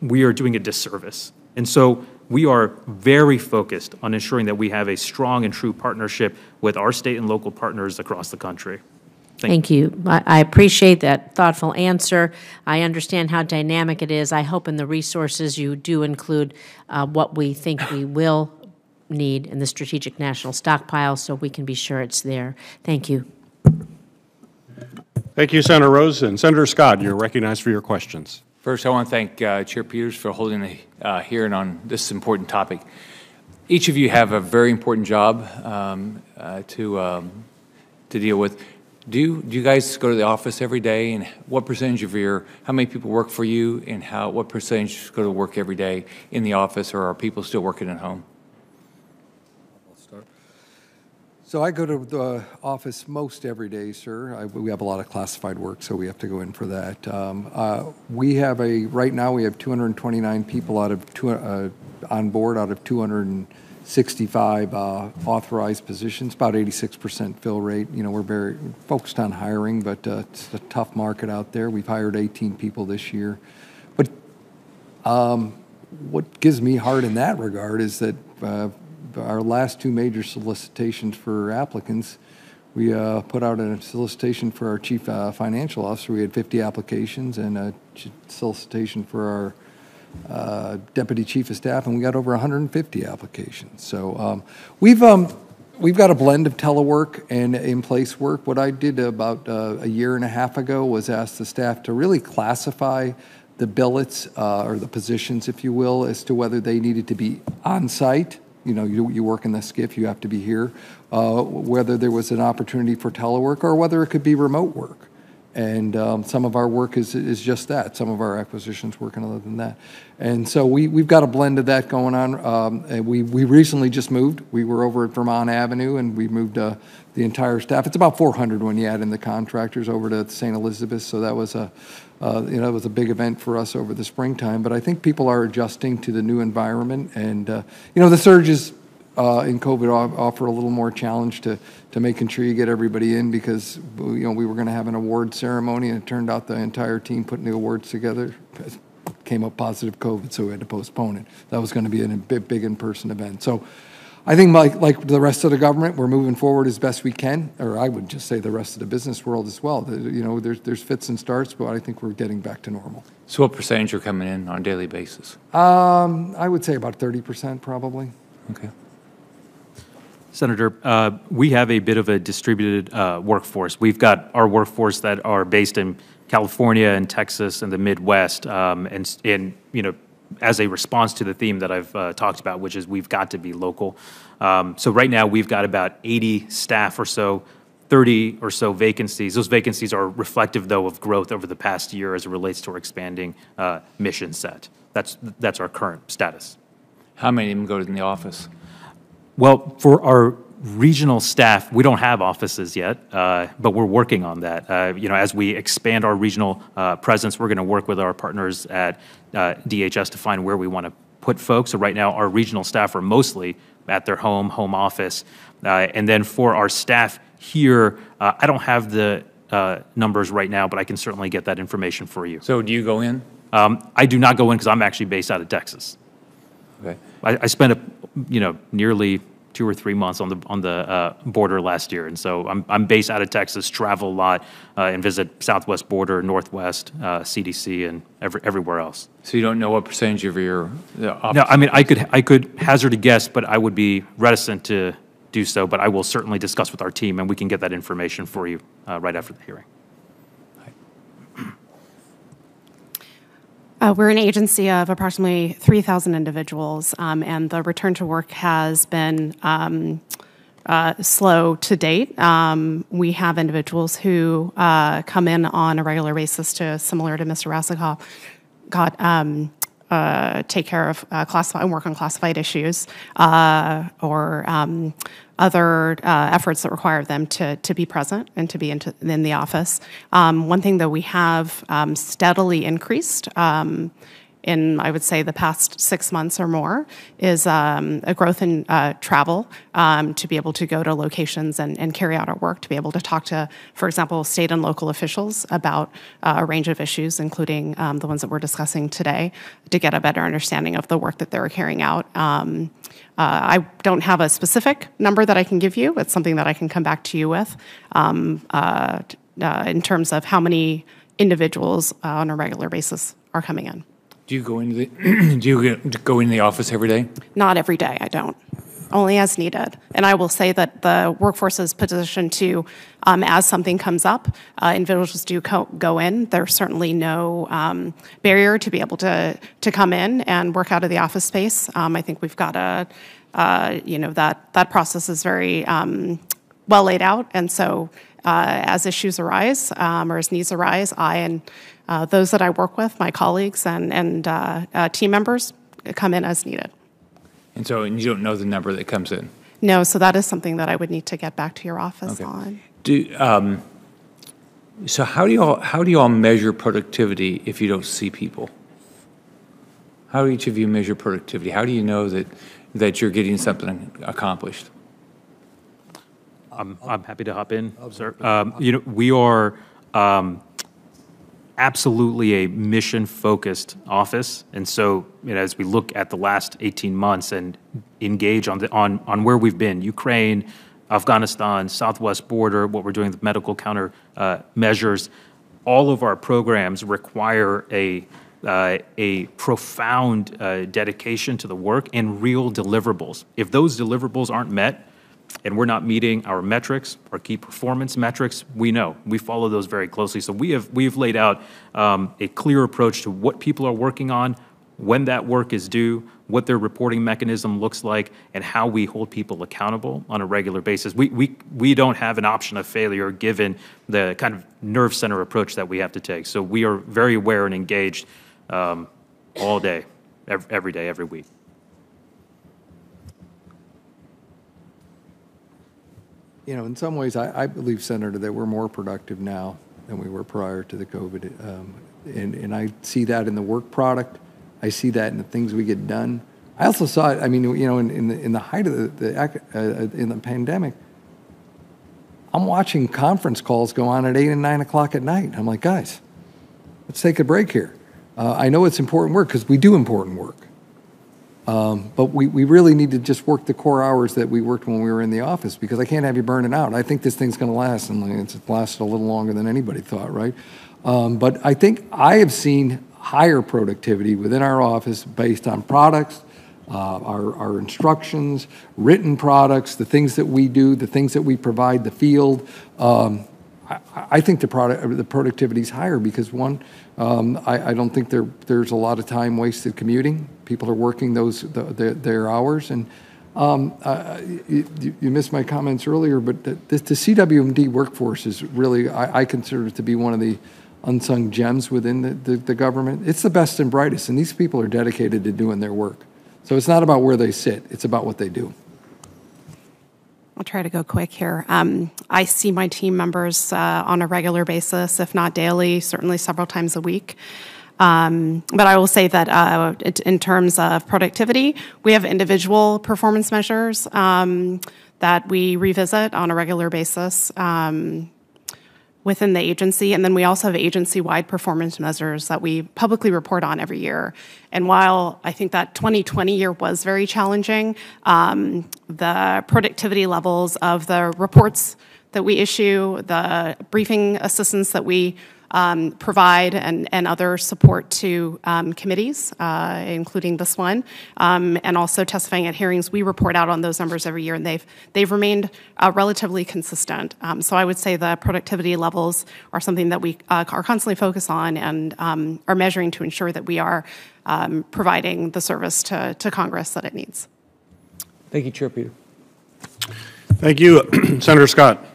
we are doing a disservice. And so we are very focused on ensuring that we have a strong and true partnership with our state and local partners across the country. Thank you. I appreciate that thoughtful answer. I understand how dynamic it is. I hope in the resources you do include what we think we will need in the Strategic National Stockpile so we can be sure it's there. Thank you. Thank you, Senator Rose. And Senator Scott, you're recognized for your questions. First, I want to thank Chair Peters for holding the hearing on this important topic. Each of you have a very important job to deal with. Do you guys go to the office every day, and what percentage of how many people work for you, and what percentage go to work every day in the office, or are people still working at home? So I go to the office most every day, sir. We have a lot of classified work, so we have to go in for that. Right now we have 229 people on board out of 265 authorized positions, about 86% fill rate. You know, we're very focused on hiring, but it's a tough market out there. We've hired 18 people this year. But what gives me heart in that regard is that our last two major solicitations for applicants, we put out a solicitation for our chief financial officer. We had 50 applications, and a solicitation for our deputy chief of staff, and we got over 150 applications. So we've got a blend of telework and in-place work. What I did about a year and a half ago was ask the staff to really classify the billets or the positions, if you will, as to whether they needed to be on site. You know, you work in the SCIF, you have to be here, whether there was an opportunity for telework or whether it could be remote work. And some of our work is just that. Some of our acquisitions work other than that. And so we've got a blend of that going on. And we recently just moved. We were over at Vermont Avenue, and we moved the entire staff. It's about 400 when you add in the contractors over to St. Elizabeth. So that was it was a big event for us over the springtime. But I think people are adjusting to the new environment. And, the surges in COVID offer a little more challenge to making sure you get everybody in, because, we were going to have an award ceremony, and it turned out the entire team putting the awards together came up positive COVID, so we had to postpone it. That was going to be a big in-person event. So I think like the rest of the government, we're moving forward as best we can, or I would just say the rest of the business world as well. There's fits and starts, but I think we're getting back to normal. So what percentage are coming in on a daily basis? I would say about 30% probably. Okay. Senator, we have a bit of a distributed workforce. We've got our workforce that are based in California and Texas and the Midwest, and as a response to the theme that I've talked about, which is we've got to be local. So right now we've got about 80 staff or so, 30 or so vacancies. Those vacancies are reflective, though, of growth over the past year as it relates to our expanding mission set. That's our current status. How many of them go in the office? Well, for our regional staff, we don't have offices yet, but we're working on that. As we expand our regional presence, we're going to work with our partners at DHS to find where we want to put folks. So right now, our regional staff are mostly at their home office. And then for our staff here, I don't have the numbers right now, but I can certainly get that information for you. So do you go in? I do not go in because I'm actually based out of Texas. Okay. I spent nearly 2 or 3 months on the border last year, and so I'm based out of Texas, travel a lot, and visit southwest border, northwest, CDC, and everywhere else. So you don't know what percentage of your office? No, I mean I could hazard a guess, but I would be reticent to do so. But I will certainly discuss with our team, and we can get that information for you right after the hearing. We're an agency of approximately 3,000 individuals, and the return to work has been slow to date. We have individuals who come in on a regular basis similar to Mr. Rassikoff, take care of work on classified issues or other efforts that require them to be present and to be in the office. One thing that we have steadily increased in, I would say, the past 6 months or more is a growth in travel to be able to go to locations and carry out our work, to be able to talk to, for example, state and local officials about a range of issues, including the ones that we're discussing today, to get a better understanding of the work that they're carrying out. I don't have a specific number that I can give you. It's something that I can come back to you with. in terms of how many individuals on a regular basis are coming in. Do you go into the do you go in the office every day? Not every day, I don't. Only as needed. And I will say that the workforce is positioned to, as something comes up, individuals do go in. There's certainly no barrier to be able to come in and work out of the office space. I think we've got that process is very well laid out. And so as issues arise or as needs arise, I and those that I work with, my colleagues and team members, come in as needed. And you don't know the number that comes in? No, so that is something that I would need to get back to your office on. So how do you all measure productivity if you don't see people? How do each of you measure productivity? How do you know that you're getting something accomplished? I'm happy to hop in, sir. We are absolutely a mission-focused office, and so as we look at the last 18 months and engage on where we've been, Ukraine, Afghanistan, southwest border, what we're doing with medical counter measures, all of our programs require a profound dedication to the work and real deliverables. If those deliverables aren't met, and we're not meeting our metrics, our key performance metrics, we know. We follow those very closely. So we've laid out a clear approach to what people are working on, when that work is due, what their reporting mechanism looks like, and how we hold people accountable on a regular basis. We don't have an option of failure given the kind of nerve center approach that we have to take. So we are very aware and engaged all day, every day, every week. In some ways, I believe, Senator, that we're more productive now than we were prior to the COVID. And I see that in the work product. I see that in the things we get done. I also saw it, in the height of in the pandemic, I'm watching conference calls go on at 8 and 9 o'clock at night. I'm like, guys, let's take a break here. I know it's important work because we do important work. But we really need to just work the core hours that we worked when we were in the office, because I can't have you burning out. I think this thing's going to last, and it's lasted a little longer than anybody thought, right? But I think I have seen higher productivity within our office based on products, our instructions, written products, the things that we do, the things that we provide the field. I think the productivity is higher because, one, I don't think there's a lot of time wasted commuting. People are working their hours. And you missed my comments earlier, but the Cwmd workforce is really, I consider it to be one of the unsung gems within the government. It's the best and brightest, and these people are dedicated to doing their work. So it's not about where they sit, it's about what they do. I'll try to go quick here. I see my team members on a regular basis, if not daily, certainly several times a week. But I will say that in terms of productivity, we have individual performance measures that we revisit on a regular basis within the agency. And then we also have agency-wide performance measures that we publicly report on every year. And while I think that 2020 year was very challenging, the productivity levels of the reports that we issue, the briefing assistance that we provide, and other support to committees, including this one, and also testifying at hearings, we report out on those numbers every year, and they've remained relatively consistent. So I would say the productivity levels are something that we are constantly focused on and are measuring to ensure that we are providing the service to Congress that it needs. Thank you, Chair Peter. Thank you, Senator Scott.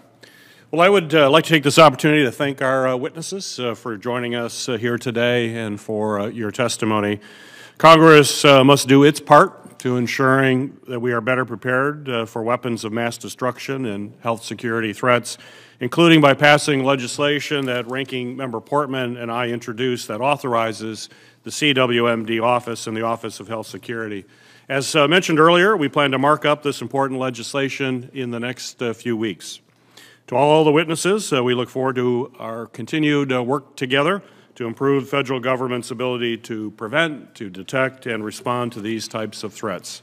Well, I would like to take this opportunity to thank our witnesses for joining us here today and for your testimony. Congress must do its part to ensuring that we are better prepared for weapons of mass destruction and health security threats, including by passing legislation that Ranking Member Portman and I introduced that authorizes the Cwmd office and the Office of Health Security. As mentioned earlier, we plan to mark up this important legislation in the next few weeks. To all the witnesses, we look forward to our continued work together to improve the federal government's ability to prevent, to detect, and respond to these types of threats.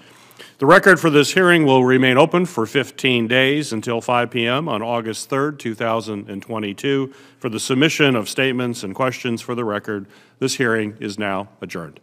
The record for this hearing will remain open for 15 days until 5 p.m. on August 3rd, 2022. For the submission of statements and questions for the record, this hearing is now adjourned.